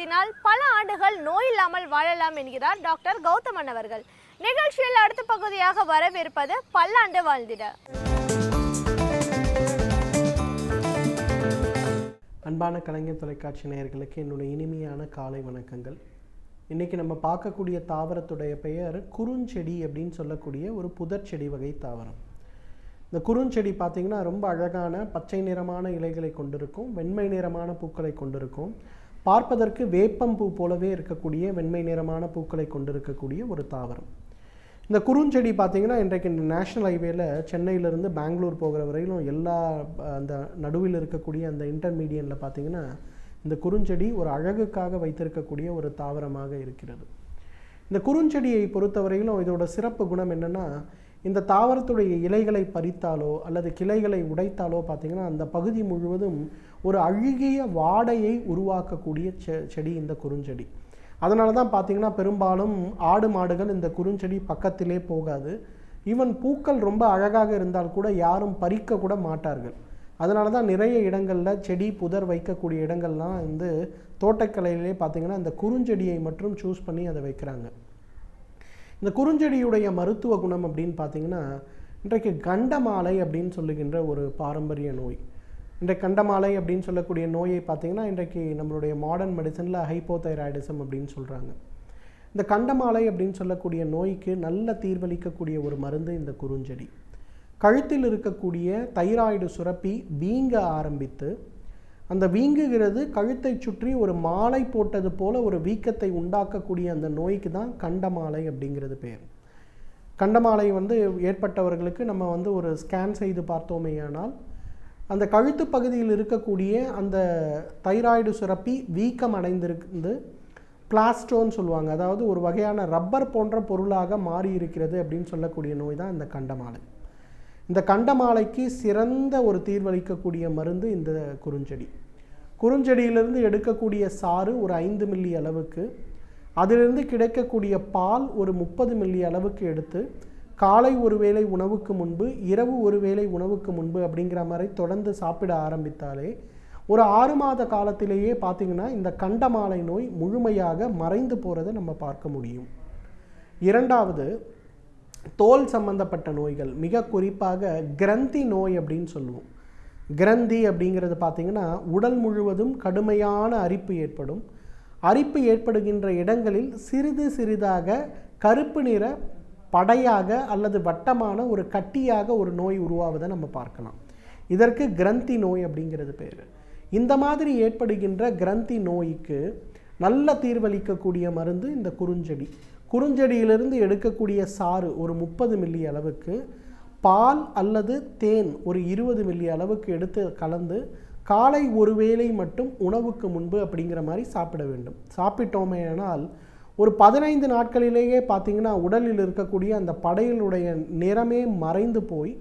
பயன்படுத்தினால் பல ஆண்டுகள் நோய் இல்லாமல் வாழலாம் என்கிறார் டாக்டர் கௌதமன் அவர்கள். நிகழ்ச்சியில் அடுத்த பகுதியாக வரவிருப்பது பல்லாண்டு வாழ்ந்திட. அன்பான கலைஞர் தொலைக்காட்சி நேயர்களுக்கு என்னுடைய இனிமையான காலை வணக்கங்கள். இன்றைக்கி நம்ம பார்க்கக்கூடிய தாவரத்துடைய பெயர் குறுஞ்செடி அப்படின்னு சொல்லக்கூடிய ஒரு புதர் செடி வகை தாவரம். இந்த குறுஞ்செடி பார்த்திங்கன்னா ரொம்ப அழகான பச்சை நிறமான இலைகளை கொண்டிருக்கும், வெண்மை நிறமான பூக்களை கொண்டிருக்கும். பார்ப்பதற்கு வேப்பம்பூ போலவே இருக்கக்கூடிய வெண்மை நிறமான பூக்களை கொண்டிருக்கக்கூடிய ஒரு தாவரம். இந்த குறுஞ்செடி பார்த்திங்கன்னா இன்றைக்கு நேஷ்னல் ஹைவேல சென்னையிலேருந்து பெங்களூர் போகிற வரையிலும் எல்லா அந்த நடுவில் இருக்கக்கூடிய அந்த இன்டர்மீடியனில் பார்த்திங்கன்னா இந்த குறுஞ்செடி ஒரு அழகுக்காக வைத்திருக்கக்கூடிய ஒரு தாவரமாக இருக்கிறது. இந்த குறுஞ்செடியை பொறுத்தவரையிலும் இதோட சிறப்பு குணம் என்னென்னா, இந்த தாவரத்துடைய இலைகளை பறித்தாலோ அல்லது கிளைகளை உடைத்தாலோ பார்த்திங்கன்னா அந்த பகுதி முழுவதும் ஒரு அழுகிய வாடையை உருவாக்கக்கூடிய செடி இந்த குறுஞ்செடி. அதனால தான் பார்த்திங்கன்னா பெரும்பாலும் ஆடு மாடுகள் இந்த குறுஞ்செடி பக்கத்திலே போகாது. ஈவன் பூக்கள் ரொம்ப அழகாக இருந்தால் கூட யாரும் பறிக்க கூட மாட்டார்கள். அதனால தான் நிறைய இடங்களில் செடி புதர் வைக்கக்கூடிய இடங்கள்லாம் வந்து தோட்டக்கலையிலே பார்த்திங்கன்னா இந்த குறுஞ்செடியை மட்டும் சூஸ் பண்ணி அதை வைக்கிறாங்க. இந்த குறுஞ்செடியுடைய மருத்துவ குணம் அப்படின்னு பார்த்திங்கன்னா, இன்றைக்கு கண்டமாலை அப்படின்னு சொல்லுகின்ற ஒரு பாரம்பரிய நோய். இன்றைக்கு கண்டமாலை அப்படின்னு சொல்லக்கூடிய நோயை பார்த்திங்கன்னா இன்றைக்கு நம்மளுடைய மாடர்ன் மெடிசனில் ஹைப்போதைராய்டிசம் அப்படின்னு சொல்கிறாங்க. இந்த கண்டமாலை அப்படின்னு சொல்லக்கூடிய நோய்க்கு நல்ல தீர்வளிக்கக்கூடிய ஒரு மருந்து இந்த குறுஞ்செடி. கழுத்தில் இருக்கக்கூடிய தைராய்டு சுரப்பி வீங்க ஆரம்பித்து அந்த வீங்குகிறது கழுத்தை சுற்றி ஒரு மாலை போட்டது போல ஒரு வீக்கத்தை உண்டாக்கக்கூடிய அந்த நோய்க்கு தான் கண்டமாலை அப்படிங்கிறது பேர். கண்டமாலை வந்து ஏற்பட்டவர்களுக்கு நம்ம வந்து ஒரு ஸ்கேன் செய்து பார்த்தோமேயானால் அந்த கழுத்து பகுதியில் இருக்கக்கூடிய அந்த தைராய்டு சுரப்பி வீக்கம் அடைந்திருந்து பிளாஸ்டோன்னு சொல்லுவாங்க, அதாவது ஒரு வகையான ரப்பர் போன்ற பொருளாக மாறி இருக்கிறது அப்படின்னு சொல்லக்கூடிய நோய் தான் இந்த கண்டமாலை. இந்த கண்டமாலைக்கு சிறந்த ஒரு தீர்வளிக்கக்கூடிய மருந்து இந்த குறுஞ்செடி. குறுஞ்செடியிலிருந்து எடுக்கக்கூடிய சாறு ஒரு 5 மில்லி அளவுக்கு, அதிலிருந்து கிடைக்கக்கூடிய பால் ஒரு 30 மில்லி அளவுக்கு எடுத்து காலை ஒரு வேளை உணவுக்கு முன்பு, இரவு ஒரு வேளை உணவுக்கு முன்பு அப்படிங்கிற மாதிரி தொடர்ந்து சாப்பிட ஆரம்பித்தாலே ஒரு 6 மாத காலத்திலேயே பார்த்திங்கன்னா இந்த கண்டமாலை நோய் முழுமையாக மறைந்து போகிறத நம்ம பார்க்க முடியும். இரண்டாவது, தோல் சம்பந்தப்பட்ட நோய்கள், மிக குறிப்பாக கிரந்தி நோய் அப்படின்னு சொல்லுவோம். கிரந்தி அப்படிங்கிறது பார்த்திங்கன்னா உடல் முழுவதும் கடுமையான அரிப்பு ஏற்படும். அரிப்பு ஏற்படுகின்ற இடங்களில் சிறிது சிறிதாக கருப்பு நிற படையாக அல்லது வட்டமான ஒரு கட்டியாக ஒரு நோய் உருவாவதை நம்ம பார்க்கலாம். இதற்கு கிரந்தி நோய் அப்படிங்கிறது பேர். இந்த மாதிரி ஏற்படுகின்ற கிரந்தி நோய்க்கு நல்ல தீர்வளிக்கக்கூடிய மருந்து இந்த குறுஞ்செடி. குறுஞ்செடியிலிருந்து எடுக்கக்கூடிய சாறு ஒரு 30 மில்லி அளவுக்கு, பால் அல்லது தேன் ஒரு 20 மில்லி அளவுக்கு எடுத்து கலந்து காலை ஒரு வேளை மட்டும் உணவுக்கு முன்பு அப்படிங்கிற மாதிரி சாப்பிட வேண்டும். சாப்பிட்டோமேனால் ஒரு 15 நாட்களிலேயே பார்த்திங்கன்னா உடலில் இருக்கக்கூடிய அந்த படையினுடைய நிறமே மறைந்து போய்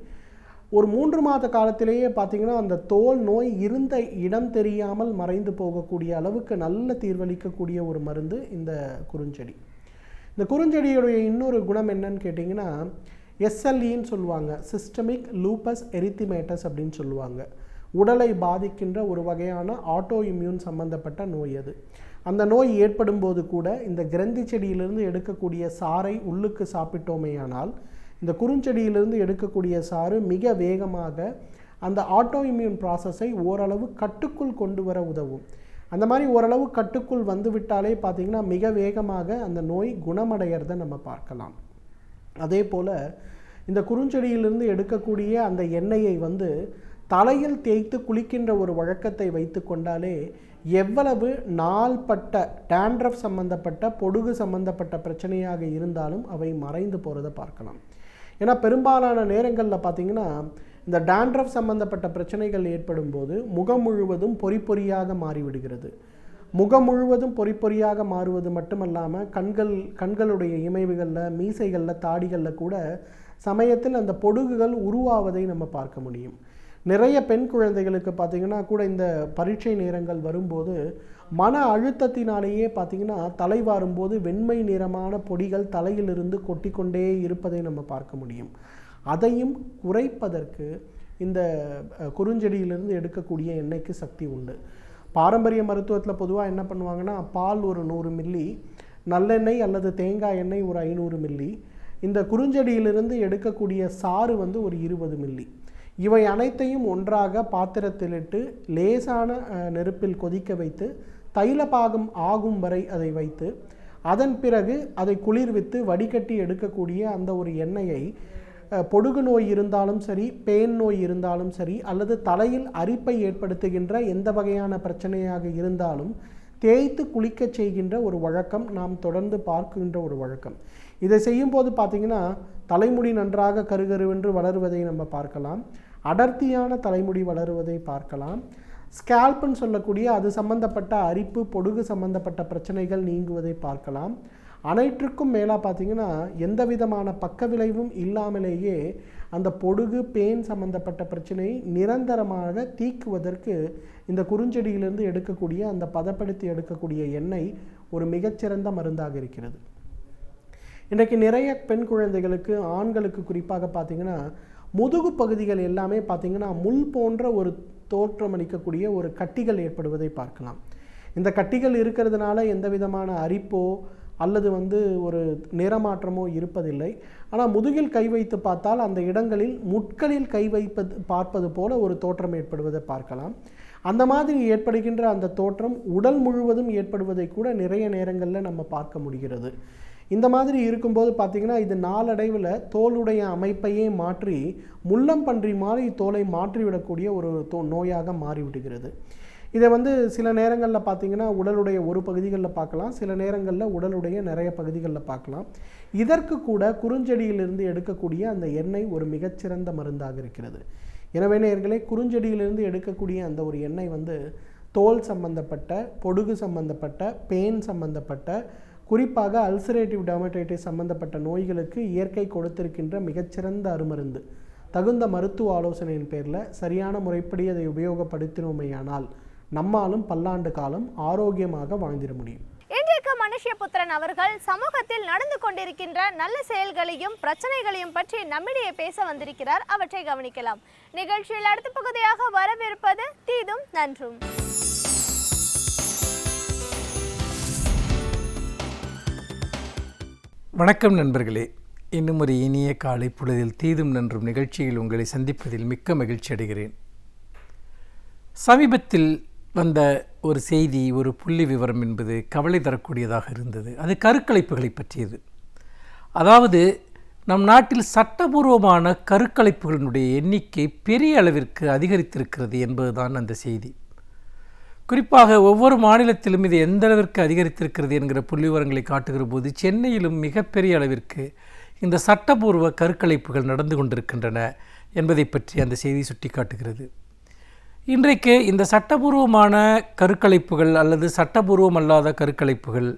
ஒரு 3 மாத காலத்திலேயே பார்த்திங்கன்னா அந்த தோல் நோய் இருந்த இடம் தெரியாமல் மறைந்து போகக்கூடிய அளவுக்கு நல்ல தீர்வளிக்கக்கூடிய ஒரு மருந்து இந்த குறுஞ்செடி. இந்த குறுஞ்செடியுடைய இன்னொரு குணம் என்னன்னு கேட்டிங்கன்னா, எஸ்எல்இன்னு சொல்லுவாங்க, சிஸ்டமிக் லூப்பஸ் எரித்திமேட்டஸ் அப்படின்னு சொல்லுவாங்க. உடலை பாதிக்கின்ற ஒரு வகையான ஆட்டோ இம்யூன் சம்பந்தப்பட்ட நோய் அது. அந்த நோய் ஏற்படும் போது கூட இந்த கிரந்தி செடியிலிருந்து எடுக்கக்கூடிய சாறை உள்ளுக்கு சாப்பிட்டோமேயானால் இந்த குறுஞ்செடியிலிருந்து எடுக்கக்கூடிய சாறு மிக வேகமாக அந்த ஆட்டோ இம்யூன் ப்ராசஸை ஓரளவு கட்டுக்குள் கொண்டு வர உதவும். அந்த மாதிரி ஓரளவு கட்டுக்குள் வந்து விட்டாலே பார்த்திங்கன்னா மிக வேகமாக அந்த நோய் குணமடைகிறத நம்ம பார்க்கலாம். அதே போல் இந்த குறுஞ்செடியிலிருந்து எடுக்கக்கூடிய அந்த எண்ணெயை வந்து தலையில் தேய்த்து குளிக்கின்ற ஒரு வழக்கத்தை வைத்து கொண்டாலே எவ்வளவு நாள்பட்ட டேண்ட்ரஃப் சம்பந்தப்பட்ட பொடுகு சம்பந்தப்பட்ட பிரச்சனையாக இருந்தாலும் அவை மறைந்து போகிறத பார்க்கலாம். ஏன்னா பெரும்பாலான நேரங்களில் பார்த்திங்கன்னா இந்த டேண்ட்ரஃப் சம்பந்தப்பட்ட பிரச்சனைகள் ஏற்படும் போது முகம் முழுவதும் பொறியாக மாறிவிடுகிறது. முகம் முழுவதும் பொறியாக மாறுவது மட்டுமல்லாமல் கண்களுடைய இமைவுகளில், மீசைகளில், தாடிகளில் கூட சமயத்தில் அந்த பொடுகுகள் உருவாவதை நம்ம பார்க்க முடியும். நிறைய பெண் குழந்தைகளுக்கு பார்த்திங்கன்னா கூட இந்த பரீட்சை நேரங்கள் வரும்போது மன அழுத்தத்தினாலேயே பார்த்திங்கன்னா தலை வாரும்போது வெண்மை நிறமான பொடிகள் தலையிலிருந்து கொட்டிக்கொண்டே இருப்பதை நம்ம பார்க்க முடியும். அதையும் குறைப்பதற்கு இந்த குறுஞ்செடியிலிருந்து எடுக்கக்கூடிய எண்ணெய்க்கு சக்தி உண்டு. பாரம்பரிய மருத்துவத்தில் பொதுவாக என்ன பண்ணுவாங்கன்னா, பால் ஒரு 100 மில்லி, நல்லெண்ணெய் அல்லது தேங்காய் எண்ணெய் ஒரு 500 மில்லி, இந்த குறுஞ்செடியிலிருந்து எடுக்கக்கூடிய சாறு வந்து ஒரு 20 மில்லி, இவை அனைத்தையும் ஒன்றாக பாத்திரத்திலிட்டு லேசான நெருப்பில் கொதிக்க வைத்து தைலபாகம் ஆகும் வரை அதை வைத்து அதன் பிறகு அதை குளிர்வித்து வடிகட்டி எடுக்கக்கூடிய அந்த ஒரு எண்ணெயை பொடுகு நோய் இருந்தாலும் சரி, பேன் நோய் இருந்தாலும் சரி, அல்லது தலையில் அரிப்பை ஏற்படுத்துகின்ற எந்த வகையான பிரச்சனையாக இருந்தாலும் தேய்த்து குளிக்க செய்கின்ற ஒரு வழக்கம் நாம் தொடர்ந்து பார்க்கின்ற ஒரு வழக்கம். இதை செய்யும்போது பார்த்திங்கன்னா தலைமுடி நன்றாக கருகருவென்று வளருவதை நம்ம பார்க்கலாம், அடர்த்தியான தலைமுடி வளருவதை பார்க்கலாம், ஸ்கேல்ப்னு சொல்லக்கூடிய அது சம்பந்தப்பட்ட அரிப்பு பொடுகு சம்பந்தப்பட்ட பிரச்சனைகள் நீங்குவதை பார்க்கலாம். அனைற்றுக்கும் மேலாக பார்த்திங்கன்னா எந்த விதமான பக்க விளைவும் இல்லாமலேயே அந்த பொடுகு பேன் சம்பந்தப்பட்ட பிரச்சனையை நிரந்தரமாக தீக்குவதற்கு இந்த குறுஞ்செடியிலிருந்து எடுக்கக்கூடிய அந்த பதப்படுத்தி எடுக்கக்கூடிய எண்ணெய் ஒரு மிகச்சிறந்த மருந்தாக இருக்கிறது. இன்றைக்கு நிறைய பெண் குழந்தைகளுக்கு, ஆண்களுக்கு குறிப்பாக பார்த்திங்கன்னா முதுகு பகுதிகள் எல்லாமே பார்த்திங்கன்னா முள் போன்ற ஒரு தோற்றம் அளிக்கக்கூடிய ஒரு கட்டிகள் ஏற்படுவதை பார்க்கலாம். இந்த கட்டிகள் இருக்கிறதுனால எந்த விதமான அரிப்போ அல்லது ஒரு நிறமாற்றமோ இருப்பதில்லை. ஆனால் முதுகில் கை வைத்து பார்த்தால் அந்த இடங்களில் முட்களில் கை பார்ப்பது போல ஒரு தோற்றம் ஏற்படுவதை பார்க்கலாம். அந்த மாதிரி ஏற்படுகின்ற அந்த தோற்றம் உடல் முழுவதும் ஏற்படுவதை கூட நிறைய நேரங்களில் நம்ம பார்க்க முடிகிறது. இந்த மாதிரி இருக்கும்போது பார்த்திங்கன்னா இது நாளடைவில் தோலுடைய அமைப்பையே மாற்றி முள்ளம் பன்றி மாதிரி தோலை மாற்றிவிடக்கூடிய ஒரு நோயாக மாறிவிடுகிறது. இதை சில நேரங்களில் பார்த்திங்கன்னா உடலுடைய ஒரு பகுதிகளில் பார்க்கலாம், சில நேரங்களில் உடலுடைய நிறைய பகுதிகளில் பார்க்கலாம். இதற்கு கூட குறுஞ்செடியிலிருந்து எடுக்கக்கூடிய அந்த எண்ணெய் ஒரு மிகச்சிறந்த மருந்தாக இருக்கிறது. எனவே நேயர்களே, குறுஞ்செடியிலிருந்து எடுக்கக்கூடிய அந்த ஒரு எண்ணெய் தோல் சம்பந்தப்பட்ட, பொடுகு சம்பந்தப்பட்ட, பேன் சம்பந்தப்பட்ட, குறிப்பாக அல்சரேட்டிவ் டெர்மடைட்டிஸ் சம்பந்தப்பட்ட நோய்களுக்கு இயற்கை கொடுத்திருக்கின்ற மிகச்சிறந்த அருமருந்து. தகுந்த மருத்துவ ஆலோசனையின் பேரில் சரியான முறைப்படி அதை உபயோகப்படுத்தினோமையானால் நம்மாலும் பல்லாண்டு காலம் ஆரோக்கியமாக வாழ்ந்திட முடியும். இன்றைக்கு மனுஷ்யபுத்திரன் அவர்கள் சமூகத்தில் நடந்து கொண்டிருக்கின்ற நல்ல செயல்களையும் பிரச்சனைகளையும் பற்றி நம்மிடையே பேச வந்திருக்கிறார். அவற்றை கவனிக்கலாம். நிகழ்ச்சியில் அடுத்த பகுதியாக வரவிருப்பது தீதும் நன்றும். வணக்கம் நண்பர்களே, இன்னும் ஒரு இனிய காலை பொழுதில் தீதும் நன்றும் நிகழ்ச்சியில் உங்களை சந்திப்பதில் மிக்க மகிழ்ச்சி அடைகிறேன். சமீபத்தில் வந்த ஒரு செய்தி, ஒரு புள்ளி விவரம் என்பது கவலை தரக்கூடியதாக இருந்தது. அது கருக்கலைப்புகளை பற்றியது. அதாவது நம் நாட்டில் சட்டபூர்வமான கருக்கலைப்புகளினுடைய எண்ணிக்கை பெரிய அளவிற்கு அதிகரித்திருக்கிறது என்பதுதான் அந்த செய்தி. குறிப்பாக ஒவ்வொரு மாநிலத்திலும் இது எந்த அளவிற்கு அதிகரித்திருக்கிறது என்கிற புள்ளி விவரங்களை காட்டுகிற போது சென்னையிலும் மிகப்பெரிய அளவிற்கு இந்த சட்டபூர்வ கருக்கலைப்புகள் நடந்து கொண்டிருக்கின்றன என்பதை பற்றி அந்த செய்தி சுட்டி காட்டுகிறது. இன்றைக்கு இந்த சட்டபூர்வமான கருக்கலைப்புகள் அல்லது சட்டபூர்வம் அல்லாத கருக்கலைப்புகள்,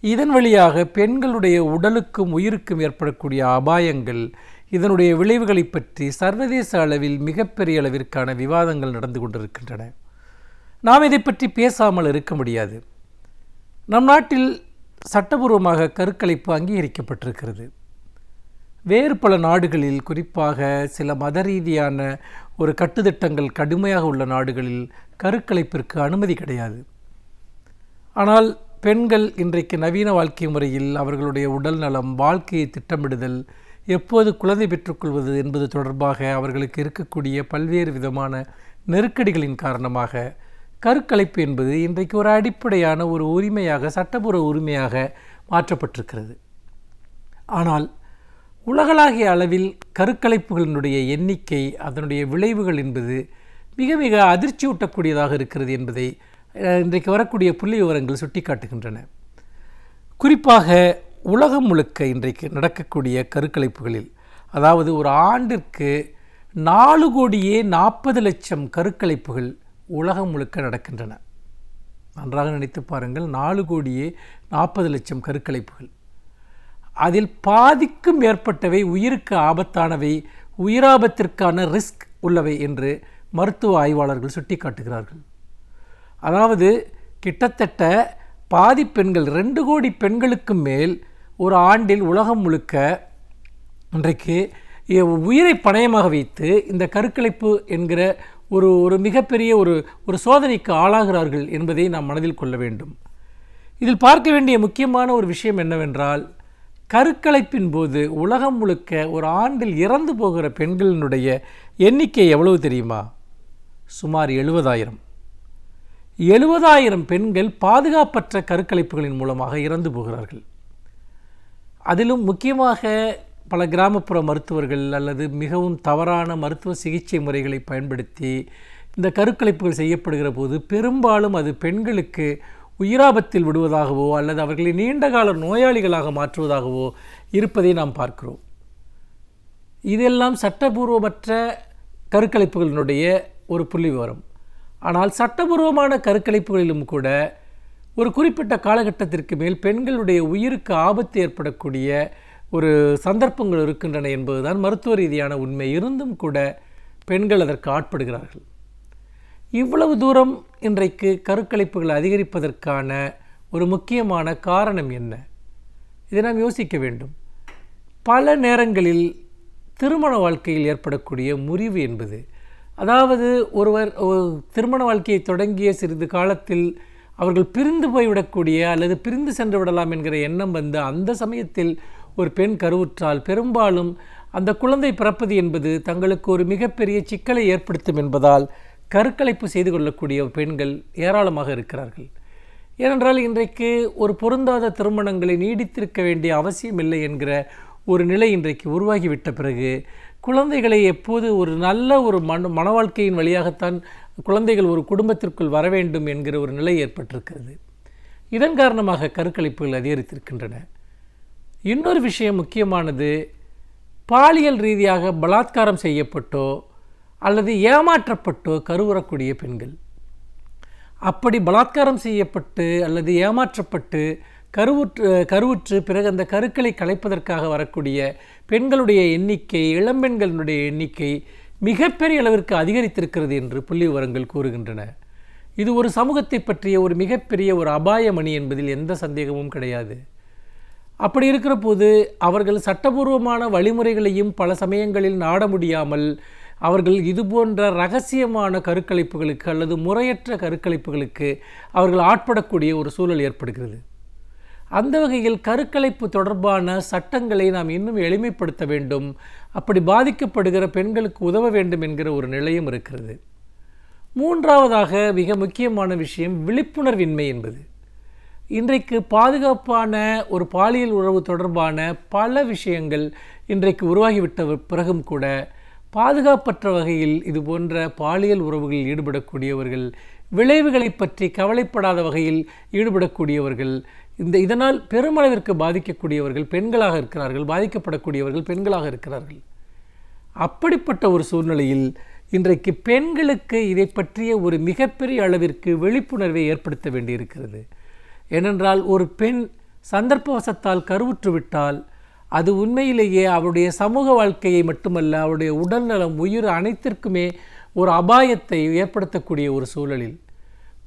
இதன் வழியாக பெண்களுடைய உடலுக்கும் உயிருக்கும் ஏற்படக்கூடிய அபாயங்கள், இதனுடைய விளைவுகளை பற்றி சர்வதேச அளவில் மிகப்பெரிய அளவிற்கான விவாதங்கள் நடந்து கொண்டிருக்கின்றன. நாம் இதை பற்றி பேசாமல் இருக்க முடியாது. நம் நாட்டில் சட்டபூர்வமாக கருக்கலைப்பு அங்கீகரிக்கப்பட்டிருக்கிறது. வேறு பல நாடுகளில், குறிப்பாக சில மத ரீதியான ஒரு கட்டுத்திட்டங்கள் கடுமையாக உள்ள நாடுகளில் கருக்கலைப்பிற்கு அனுமதி கிடையாது. ஆனால் பெண்கள் இன்றைக்கு நவீன வாழ்க்கை முறையில் அவர்களுடைய உடல் நலம், வாழ்க்கையை திட்டமிடுதல், எப்போது குழந்தை பெற்றுக்கொள்வது என்பது தொடர்பாக அவர்களுக்கு இருக்கக்கூடிய பல்வேறு விதமான நெருக்கடிகளின் காரணமாக கருக்கலைப்பு என்பது இன்றைக்கு ஒரு அடிப்படையான ஒரு உரிமையாக, சட்டபூர்வ உரிமையாக மாற்றப்பட்டிருக்கிறது. ஆனால் உலகளாகிய அளவில் கருக்கலைப்புகளினுடைய எண்ணிக்கை, அதனுடைய விளைவுகள் என்பது மிக மிக அதிர்ச்சியூட்டக்கூடியதாக இருக்கிறது என்பதை இன்றைக்கு வரக்கூடிய புள்ளி விவரங்கள் சுட்டி காட்டுகின்றன. குறிப்பாக உலகம் முழுக்க இன்றைக்கு நடக்கக்கூடிய கருக்கலைப்புகளில், அதாவது ஒரு ஆண்டிற்கு 4,40,00,000 கருக்கலைப்புகள் உலகம் முழுக்க நடக்கின்றன. நன்றாக நினைத்து பாருங்கள், 4,40,00,000 கருக்கலைப்புகள். அதில் பாதிக்கும் மேற்பட்டவை உயிருக்கு ஆபத்தானவை, உயிராபத்திற்கான ரிஸ்க் உள்ளவை என்று மருத்துவ ஆய்வாளர்கள் சுட்டி காட்டுகிறார்கள். அதாவது கிட்டத்தட்ட பாதி பெண்கள், 2 கோடி பெண்களுக்கு மேல் ஒரு ஆண்டில் உலகம் முழுக்க இன்றைக்கு உயிரை பணயமாக வைத்து இந்த கருக்கலைப்பு என்கிற ஒரு ஒரு மிகப்பெரிய ஒரு சோதனைக்கு ஆளாகிறார்கள் என்பதை நாம் மனதில் கொள்ள வேண்டும். இதில் பார்க்க வேண்டிய முக்கியமான ஒரு விஷயம் என்னவென்றால், கருக்கலைப்பின் போது உலகம் முழுக்க ஒரு ஆண்டில் இறந்து போகிற பெண்களினுடைய எண்ணிக்கை எவ்வளவு தெரியுமா? சுமார் 70,000. 70,000 பெண்கள் பாதுகாப்பற்ற கருக்கலைப்புகளின் மூலமாக இறந்து போகிறார்கள். அதிலும் முக்கியமாக பல கிராமப்புற மருத்துவர்கள் அல்லது மிகவும் தவறான மருத்துவ சிகிச்சை முறைகளை பயன்படுத்தி இந்த கருக்கலைப்புகள் செய்யப்படுகிற போது பெரும்பாலும் அது பெண்களுக்கு உயிராபத்தில் விடுவதாகவோ அல்லது அவர்களை நீண்டகால நோயாளிகளாக மாற்றுவதாகவோ இருப்பதை நாம் பார்க்கிறோம். இதெல்லாம் சட்டபூர்வமற்ற கருக்கலைப்புகளினுடைய ஒரு புள்ளி விவரம். ஆனால் சட்டபூர்வமான கருக்கலைப்புகளிலும் கூட ஒரு குறிப்பிட்ட காலகட்டத்திற்கு மேல் பெண்களுடைய உயிருக்கு ஆபத்து ஏற்படக்கூடிய ஒரு சந்தர்ப்பங்கள் இருக்கின்றன என்பதுதான் மருத்துவ ரீதியான உண்மை. இருந்தும் கூட பெண்கள் அதற்கு ஆட்படுகிறார்கள். இவ்வளவு தூரம் இன்றைக்கு கருக்கலைப்புகள் அதிகரிப்பதற்கான ஒரு முக்கியமான காரணம் என்ன? இதை நாம் யோசிக்க வேண்டும். பல நேரங்களில் திருமண வாழ்க்கையில் ஏற்படக்கூடிய முறிவு என்பது, அதாவது ஒருவர் திருமண வாழ்க்கையை தொடங்கிய சிறிது காலத்தில் அவர்கள் பிரிந்து போய்விடக்கூடிய அல்லது பிரிந்து சென்று விடலாம் என்கிற எண்ணம் வந்து அந்த சமயத்தில் ஒரு பெண் கருவுற்றால் பெரும்பாலும் அந்த குழந்தை பிறப்பது என்பது தங்களுக்கு ஒரு மிகப்பெரிய சிக்கலை ஏற்படுத்தும் என்பதால் கருக்கலைப்பு செய்து கொள்ளக்கூடிய பெண்கள் ஏராளமாக இருக்கிறார்கள். ஏனென்றால் இன்றைக்கு ஒரு பொருந்தாத திருமணங்களை நீடித்திருக்க வேண்டிய அவசியம் இல்லை என்கிற ஒரு நிலை இன்றைக்கு உருவாகிவிட்ட பிறகு குழந்தைகளை எப்போது ஒரு நல்ல ஒரு மன வாழ்க்கையின் வழியாகத்தான் குழந்தைகள் ஒரு குடும்பத்திற்குள் வர வேண்டும் என்கிற ஒரு நிலை ஏற்பட்டிருக்கிறது. இதன் காரணமாக கருக்கலைப்புகள் அதிகரித்திருக்கின்றன. இன்னொரு விஷயம் முக்கியமானது, பாலியல் ரீதியாக பலாத்காரம் செய்யப்பட்டோ அல்லது ஏமாற்றப்பட்டோ கருவுறக்கூடிய பெண்கள். அப்படி பலாத்காரம் செய்யப்பட்டு அல்லது ஏமாற்றப்பட்டு கருவுற்று பிறகு அந்த கருக்களை கலைப்பதற்காக வரக்கூடிய பெண்களுடைய எண்ணிக்கை, இளம்பெண்களுடைய எண்ணிக்கை மிகப்பெரிய அளவிற்கு அதிகரித்திருக்கிறது என்று புள்ளி விவரங்கள் கூறுகின்றன. இது ஒரு சமூகத்தை பற்றிய ஒரு மிகப்பெரிய ஒரு அபாயமணி என்பதில் எந்த சந்தேகமும் கிடையாது. அப்படி இருக்கிற போது அவர்கள் சட்டபூர்வமான வழிமுறைகளையும் பல சமயங்களில் நாட முடியாமல் அவர்கள் இதுபோன்ற இரகசியமான கருக்கலைப்புகளுக்கு அல்லது முறையற்ற கருக்கலைப்புகளுக்கு அவர்கள் ஆட்படக்கூடிய ஒரு சூழல் ஏற்படுகிறது. அந்த வகையில் கருக்கலைப்பு தொடர்பான சட்டங்களை நாம் இன்னும் எளிமைப்படுத்த வேண்டும். அப்படி பாதிக்கப்படுகிற பெண்களுக்கு உதவ வேண்டும் என்கிற ஒரு நிலையும் இருக்கிறது. மூன்றாவதாக மிக முக்கியமான விஷயம் விழிப்புணர்வின்மை என்பது. இன்றைக்கு பாதுகாப்பான ஒரு பாலியல் உறவு தொடர்பான பல விஷயங்கள் இன்றைக்கு உருவாகிவிட்ட பிறகும் கூட பாதுகாப்பற்ற வகையில் இது போன்ற பாலியல் உறவுகளில் ஈடுபடக்கூடியவர்கள், விளைவுகளை பற்றி கவலைப்படாத வகையில் ஈடுபடக்கூடியவர்கள், இதனால் பெருமளவிற்கு பாதிக்கக்கூடியவர்கள் பெண்களாக இருக்கிறார்கள், பாதிக்கப்படக்கூடியவர்கள் பெண்களாக இருக்கிறார்கள். அப்படிப்பட்ட ஒரு சூழ்நிலையில் இன்றைக்கு பெண்களுக்கு இதை பற்றிய ஒரு மிகப்பெரிய அளவிற்கு விழிப்புணர்வை ஏற்படுத்த வேண்டியிருக்கிறது. ஏனென்றால் ஒரு பெண் சந்தர்ப்பவசத்தால் கருவுற்றுவிட்டால் அது உண்மையிலேயே அவருடைய சமூக வாழ்க்கையை மட்டுமல்ல, அவருடைய உடல்நலம், உயிர் அனைத்திற்குமே ஒரு அபாயத்தை ஏற்படுத்தக்கூடிய ஒரு சூழலில்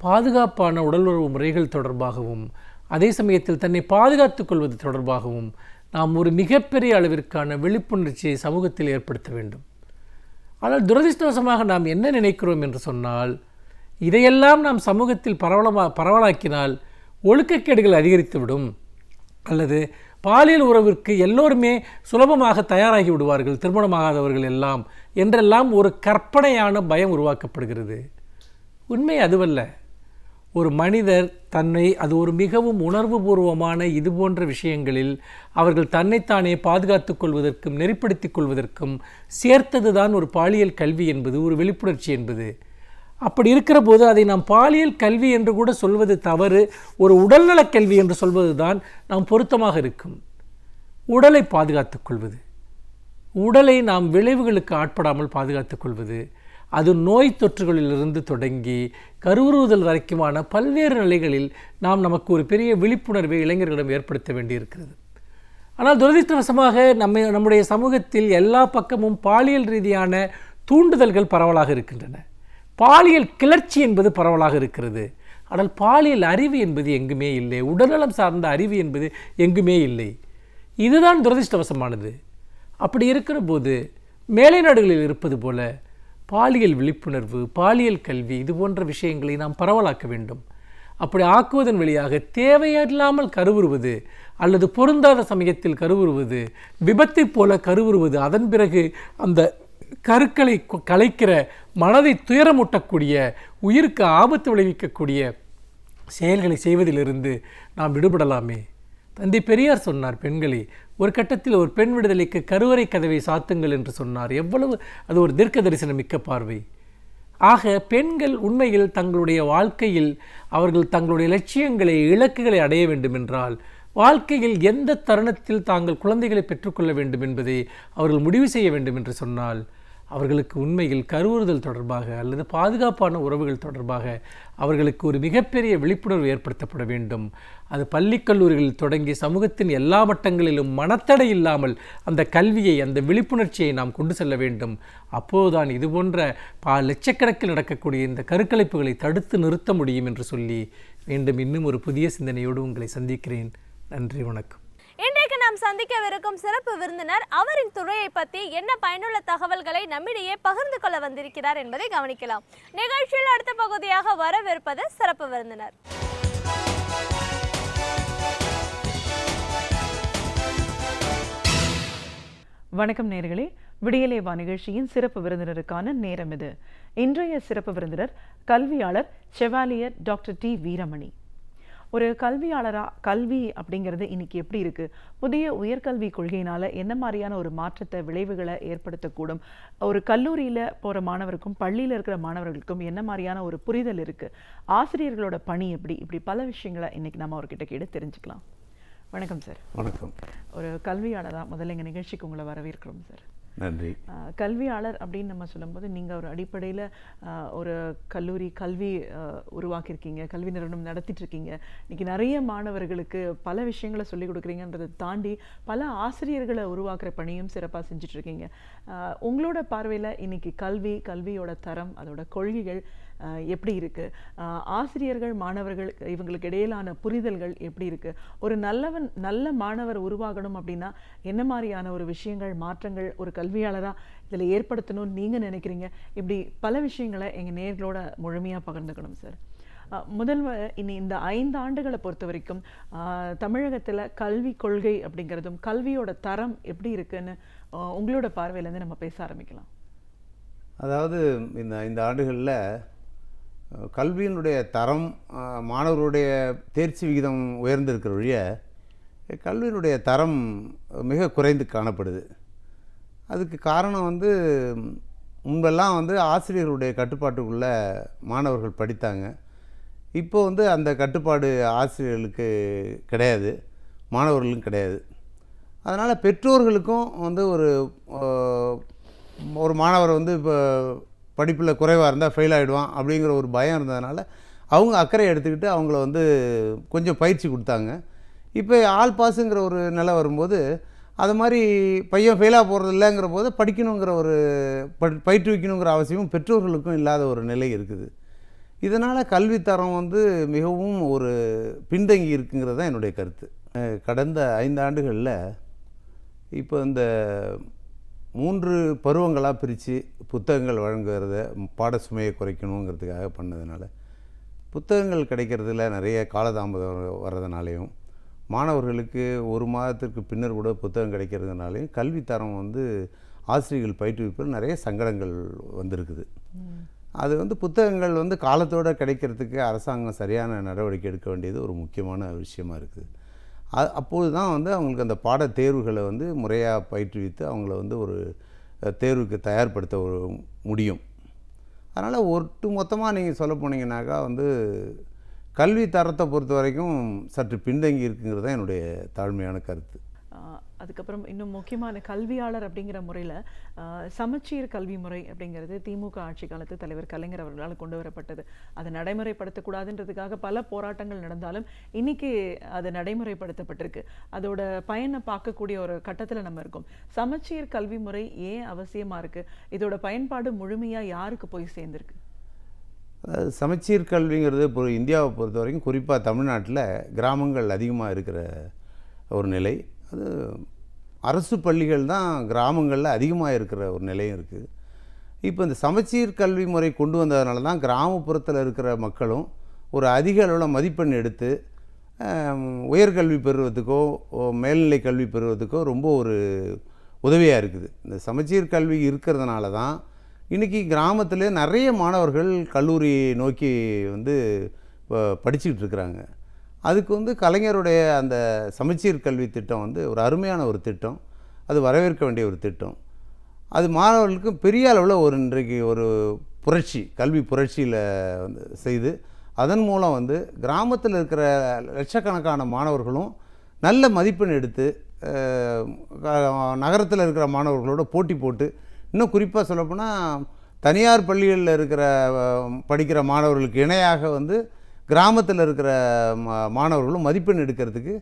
பாதுகாப்பான உடலுறவு முறைகள் தொடர்பாகவும் அதே சமயத்தில் தன்னை பாதுகாத்துக் கொள்வது தொடர்பாகவும் நாம் ஒரு மிகப்பெரிய அளவிற்கான விழிப்புணர்ச்சியை சமூகத்தில் ஏற்படுத்த வேண்டும். ஆனால் துரதிர்ஷ்டவசமாக நாம் என்ன நினைக்கிறோம் என்று சொன்னால், இதையெல்லாம் நாம் சமூகத்தில் பரவலாக்கினால் ஒழுக்கக்கேடுகள் அதிகரித்துவிடும் அல்லது பாலியல் உறவிற்கு எல்லோருமே சுலபமாக தயாராகி விடுவார்கள், திருமணமாகாதவர்கள் எல்லாம் என்றெல்லாம் ஒரு கற்பனையான பயம் உருவாக்கப்படுகிறது. உண்மை அதுவல்ல. ஒரு மனிதர் அது ஒரு மிகவும் உணர்வுபூர்வமான இது போன்ற விஷயங்களில் அவர்கள் தன்னைத்தானே பாதுகாத்துக் கொள்வதற்கும் நெறிப்படுத்திக் கொள்வதற்கும் சேர்த்தது தான் ஒரு பாலியல் கல்வி என்பது, ஒரு விழிப்புணர்ச்சி என்பது. அப்படி இருக்கிற போது அதை நாம் பாலியல் கல்வி என்று கூட சொல்வது தவறு, ஒரு உடல்நலக் கல்வி என்று சொல்வது தான் நாம் பொருத்தமாக இருக்கும். உடலை பாதுகாத்துக் கொள்வது, உடலை நாம் விளைவுகளுக்கு ஆட்படாமல் பாதுகாத்துக் கொள்வது, அது நோய் தொற்றுகளிலிருந்து தொடங்கி கருவுறுதல் வரைக்குமான பல்வேறு நிலைகளில் நமக்கு ஒரு பெரிய விழிப்புணர்வை இளைஞர்களிடம் ஏற்படுத்த வேண்டியிருக்கிறது. ஆனால் துரதிர்ஷ்டவசமாக நம்முடைய சமூகத்தில் எல்லா பக்கமும் பாலியல் ரீதியான தூண்டுதல்கள் பரவலாக இருக்கின்றன. பாலியல் கிளர்ச்சி என்பது பரவலாக இருக்கிறது. ஆனால் பாலியல் அறிவு என்பது எங்குமே இல்லை, உடல்நலம் சார்ந்த அறிவு என்பது எங்குமே இல்லை. இதுதான் துரதிர்ஷ்டவசமானது. அப்படி இருக்கிற போது மேலை நாடுகளில் இருப்பது போல பாலியல் விழிப்புணர்வு, பாலியல் கல்வி இது போன்ற விஷயங்களை நாம் பரவலாக்க வேண்டும். அப்படி ஆக்குவதன் வழியாக தேவையில்லாமல் கருவுறுவது அல்லது பொருந்தாத சமயத்தில் கருவுறுவது, விபத்தை போல கருவுறுவது, அதன் பிறகு அந்த கருக்களை கலைக்கிற, மனதை துயரமூட்டக்கூடிய, உயிருக்கு ஆபத்து விளைவிக்கக்கூடிய செயல்களை செய்வதிலிருந்து நாம் விடுபடலாமே. தந்தை பெரியார் சொன்னார், பெண்களை ஒரு கட்டத்தில் ஒரு பெண் விடுதலைக்கு கருவறை கதவை சாத்துங்கள் என்று சொன்னார். எவ்வளவு அது ஒரு தீர்க்க தரிசனம் மிக்க பார்வை. ஆக பெண்கள் உண்மையில் தங்களுடைய வாழ்க்கையில் அவர்கள் தங்களுடைய லட்சியங்களை, இலக்குகளை அடைய வேண்டும் என்றால், வாழ்க்கையில் எந்த தருணத்தில் தாங்கள் குழந்தைகளை பெற்றுக்கொள்ள வேண்டும் என்பதை அவர்கள் முடிவு செய்ய வேண்டும் என்று சொன்னால், அவர்களுக்கு உண்மையில் கருவுறுதல் தொடர்பாக அல்லது பாதுகாப்பான உறவுகள் தொடர்பாக அவர்களுக்கு ஒரு மிகப்பெரிய விழிப்புணர்வு ஏற்படுத்தப்பட வேண்டும். அது பள்ளி கல்லூரிகளில் தொடங்கி சமூகத்தின் எல்லா மட்டங்களிலும் மனத்தடை இல்லாமல் அந்த கல்வியை, அந்த விழிப்புணர்ச்சியை நாம் கொண்டு செல்ல வேண்டும். அப்போதுதான் இதுபோன்ற லட்சக்கணக்கில் நடக்கக்கூடிய இந்த கருக்கலைப்புகளை தடுத்து நிறுத்த முடியும் என்று சொல்லி மீண்டும் இன்னும் ஒரு புதிய சிந்தனையோடு உங்களை சந்திக்கிறேன். நன்றி, வணக்கம். இன்றைக்கு நாம் சந்திக்கவிருக்கும் சிறப்பு விருந்தினர் அவரின் துறையை பற்றி என்ன பயனுள்ள தகவல்களை நம்மிடையே பகிர்ந்து கொள்ள வந்திருக்கிறார் என்பதை கவனிக்கலாம். நிகழ்ச்சியில் அடுத்த பகுதியாக வரவிருப்பது சிறப்பு விருந்தினர். வணக்கம் நேயர்களே, விடியலேவா நிகழ்ச்சியின் சிறப்பு விருந்தினருக்கான நேரம் இது. இன்றைய சிறப்பு விருந்தினர் கல்வியாளர் செவாலியர் டாக்டர் டி வீரமணி. ஒரு கல்வியாளராக கல்வி அப்படிங்கிறது இன்னைக்கு எப்படி இருக்குது, புதிய உயர்கல்வி கொள்கையினால் என்ன மாதிரியான ஒரு மாற்றத்தை, விளைவுகளை ஏற்படுத்தக்கூடும், ஒரு கல்லூரியில் போகிற மாணவருக்கும் பள்ளியில் இருக்கிற மாணவர்களுக்கும் என்ன மாதிரியான ஒரு புரிதல் இருக்குது, ஆசிரியர்களோட பணி எப்படி, இப்படி பல விஷயங்களை இன்றைக்கி நம்ம அவர்கிட்ட கேட்டு தெரிஞ்சுக்கலாம். வணக்கம் சார். வணக்கம். ஒரு கல்வியாளராக முதல்ல எங்கள் நிகழ்ச்சிக்கு உங்களை வரவேற்கிறோம் சார். நன்றி. கல்வியாளர் அப்படின்னு நம்ம சொல்லும்போது நீங்கள் ஒரு அடிப்படையில் ஒரு கல்வி உருவாக்கியிருக்கீங்க, கல்வி நிறுவனம் நடத்திட்டுருக்கீங்க. இன்றைக்கி நிறைய மாணவர்களுக்கு பல விஷயங்களை சொல்லிக் கொடுக்குறீங்கன்றதை தாண்டி பல ஆசிரியர்களை உருவாக்குற பணியும் சிறப்பாக செஞ்சிட்ருக்கீங்க. உங்களோட பார்வையில் இன்றைக்கி கல்வியோட தரம், அதோட கொள்கைகள் எப்படி இருக்குது, ஆசிரியர்கள் மாணவர்கள் இவங்களுக்கு இடையிலான புரிதல்கள் எப்படி இருக்குது, ஒரு நல்ல மாணவர் உருவாகணும் அப்படின்னா என்ன மாதிரியான ஒரு விஷயங்கள், மாற்றங்கள் ஒரு கல்வியாளராக இதில் ஏற்படுத்தணும்னு நீங்கள் நினைக்கிறீங்க, இப்படி பல விஷயங்களை எங்கள் நேயர்களோட முழுமையாக பகிர்ந்துக்கணும் சார். இனி இந்த 5 ஆண்டுகளை பொறுத்த வரைக்கும் தமிழகத்தில் கல்வி கொள்கை அப்படிங்கிறதும் கல்வியோட தரம் எப்படி இருக்குன்னு உங்களோட பார்வையிலேருந்து நம்ம பேச ஆரம்பிக்கலாம். அதாவது இந்த 5 ஆண்டுகளில் கல்வியினுடைய தரம், மாணவர்களுடைய தேர்ச்சி விகிதம் உயர்ந்திருக்கிற வழிய கல்வியினுடைய தரம் மிக குறைந்து காணப்படுது. அதுக்கு காரணம் முன்பெல்லாம் ஆசிரியர்களுடைய கட்டுப்பாட்டுக்குள்ளே மாணவர்கள் படித்தாங்க. இப்போ அந்த கட்டுப்பாடு ஆசிரியர்களுக்கு கிடையாது, மாணவர்களுக்கும் கிடையாது. அதனால் பெற்றோர்களுக்கும் ஒரு மாணவர் இப்போ படிப்பில் குறைவாக இருந்தால் ஃபெயில் ஆகிடுவான் அப்படிங்கிற ஒரு பயம் இருந்ததுனால அவங்க அக்கறை எடுத்துக்கிட்டு அவங்கள கொஞ்சம் பயிற்சி கொடுத்தாங்க. இப்போ ஆல் பாஸுங்கிற ஒரு நிலை வரும்போது அது மாதிரி பையன் ஃபெயிலாக போகிறது இல்லைங்கிற போது படிக்கணுங்கிற ஒரு பயிற்றுவிக்கணுங்கிற அவசியமும் பெற்றோர்களுக்கும் இல்லாத ஒரு நிலை இருக்குது. இதனால் கல்வித்தரம் மிகவும் ஒரு பின்தங்கி இருக்குங்கிறது தான் என்னுடைய கருத்து. கடந்த 5 ஆண்டுகளில் இப்போ இந்த 3 பருவங்களாக பிரித்து புத்தகங்கள் வழங்குகிறத பாட சுமையை குறைக்கணுங்கிறதுக்காக பண்ணதுனால புத்தகங்கள் கிடைக்கிறதுல நிறைய காலதாமதம் வர்றதுனாலையும், மாணவர்களுக்கு 1 மாதத்திற்கு பின்னர் கூட புத்தகம் கிடைக்கிறதுனாலையும் கல்வித்தரம் ஆசிரியர்கள் பயிற்றுவிப்பில் நிறைய சங்கடங்கள் வந்திருக்குது. அது புத்தகங்கள் காலத்தோடு கிடைக்கிறதுக்கு அரசாங்கம் சரியான நடவடிக்கை எடுக்க வேண்டியது ஒரு முக்கியமான விஷயமா இருக்குது. அப்போது தான் அவங்களுக்கு அந்த பாட தேர்வுகளை முறையாக பயிற்றுவித்து அவங்கள ஒரு தேர்வுக்கு தயார்படுத்த முடியும். அதனால் ஒட்டு மொத்தமாக நீங்கள் சொல்ல போனீங்கன்னாக்கா கல்வி தரத்தை பொறுத்த வரைக்கும் சற்று பின்தங்கி இருக்குங்கிறது தான் என்னுடைய தாழ்மையான கருத்து. அதுக்கப்புறம் இன்னும் முக்கியமான கல்வியாளர் அப்படிங்கிற முறையில் சமச்சீர் கல்வி முறை அப்படிங்கிறது திமுக ஆட்சி காலத்து தலைவர் கலைஞர் அவர்களால் கொண்டு வரப்பட்டது. அதை நடைமுறைப்படுத்தக்கூடாதுன்றதுக்காக பல போராட்டங்கள் நடந்தாலும் இன்னைக்கு அது நடைமுறைப்படுத்தப்பட்டிருக்கு. அதோட பயனை பார்க்கக்கூடிய ஒரு கட்டத்தில் நம்ம இருக்கோம். சமச்சீர் கல்வி முறை ஏன் அவசியமாக இருக்குது, இதோட பயன்பாடு முழுமையாக யாருக்கு போய் சேர்ந்துருக்கு? அதாவது சமச்சீர் கல்விங்கிறது இப்போ இந்தியாவை பொறுத்த வரைக்கும் குறிப்பாக தமிழ்நாட்டில் கிராமங்கள் அதிகமாக இருக்கிற ஒரு நிலை. அது அரசு பள்ளிகள் தான் கிராமங்களில் அதிகமாக இருக்கிற ஒரு நிலையும் இருக்குது. இப்போ இந்த சமச்சீர் கல்வி முறை கொண்டு வந்ததுனால தான் கிராமப்புறத்தில் இருக்கிற மக்களும் ஒரு அதிக அளவில் மதிப்பெண் எடுத்து உயர்கல்வி பெறுவதுக்கோ மேல்நிலை கல்வி பெறுவதுக்கோ ரொம்ப ஒரு உதவியாக இருக்குது. இந்த சமச்சீர் கல்வி இருக்கிறதுனால தான் இன்றைக்கி கிராமத்தில் நிறைய மாணவர்கள் கல்லூரி நோக்கி வந்து படிச்சுக்கிட்டு இருக்கிறாங்க. அதுக்கு வந்து கலைஞருடைய அந்த சமச்சீர் கல்வி திட்டம் வந்து ஒரு அருமையான ஒரு திட்டம், அது வரவேற்க வேண்டிய ஒரு திட்டம். அது மாணவர்களுக்கு பெரிய அளவில் ஒரு இன்றைக்கு ஒரு புரட்சி, கல்வி புரட்சியில் வந்து செய்து அதன் மூலம் வந்து கிராமத்தில் இருக்கிற லட்சக்கணக்கான மாணவர்களும் நல்ல மதிப்பெண் எடுத்து நகரத்தில் இருக்கிற மாணவர்களோட போட்டி போட்டு, இன்னும் குறிப்பாக சொல்லப்போனால் தனியார் பள்ளிகளில் இருக்கிற படிக்கிற மாணவர்களுக்கு இணையாக வந்து கிராமத்தில் இருக்கிற மாணவர்களும் மதிப்பெண் எடுக்கிறதுக்கு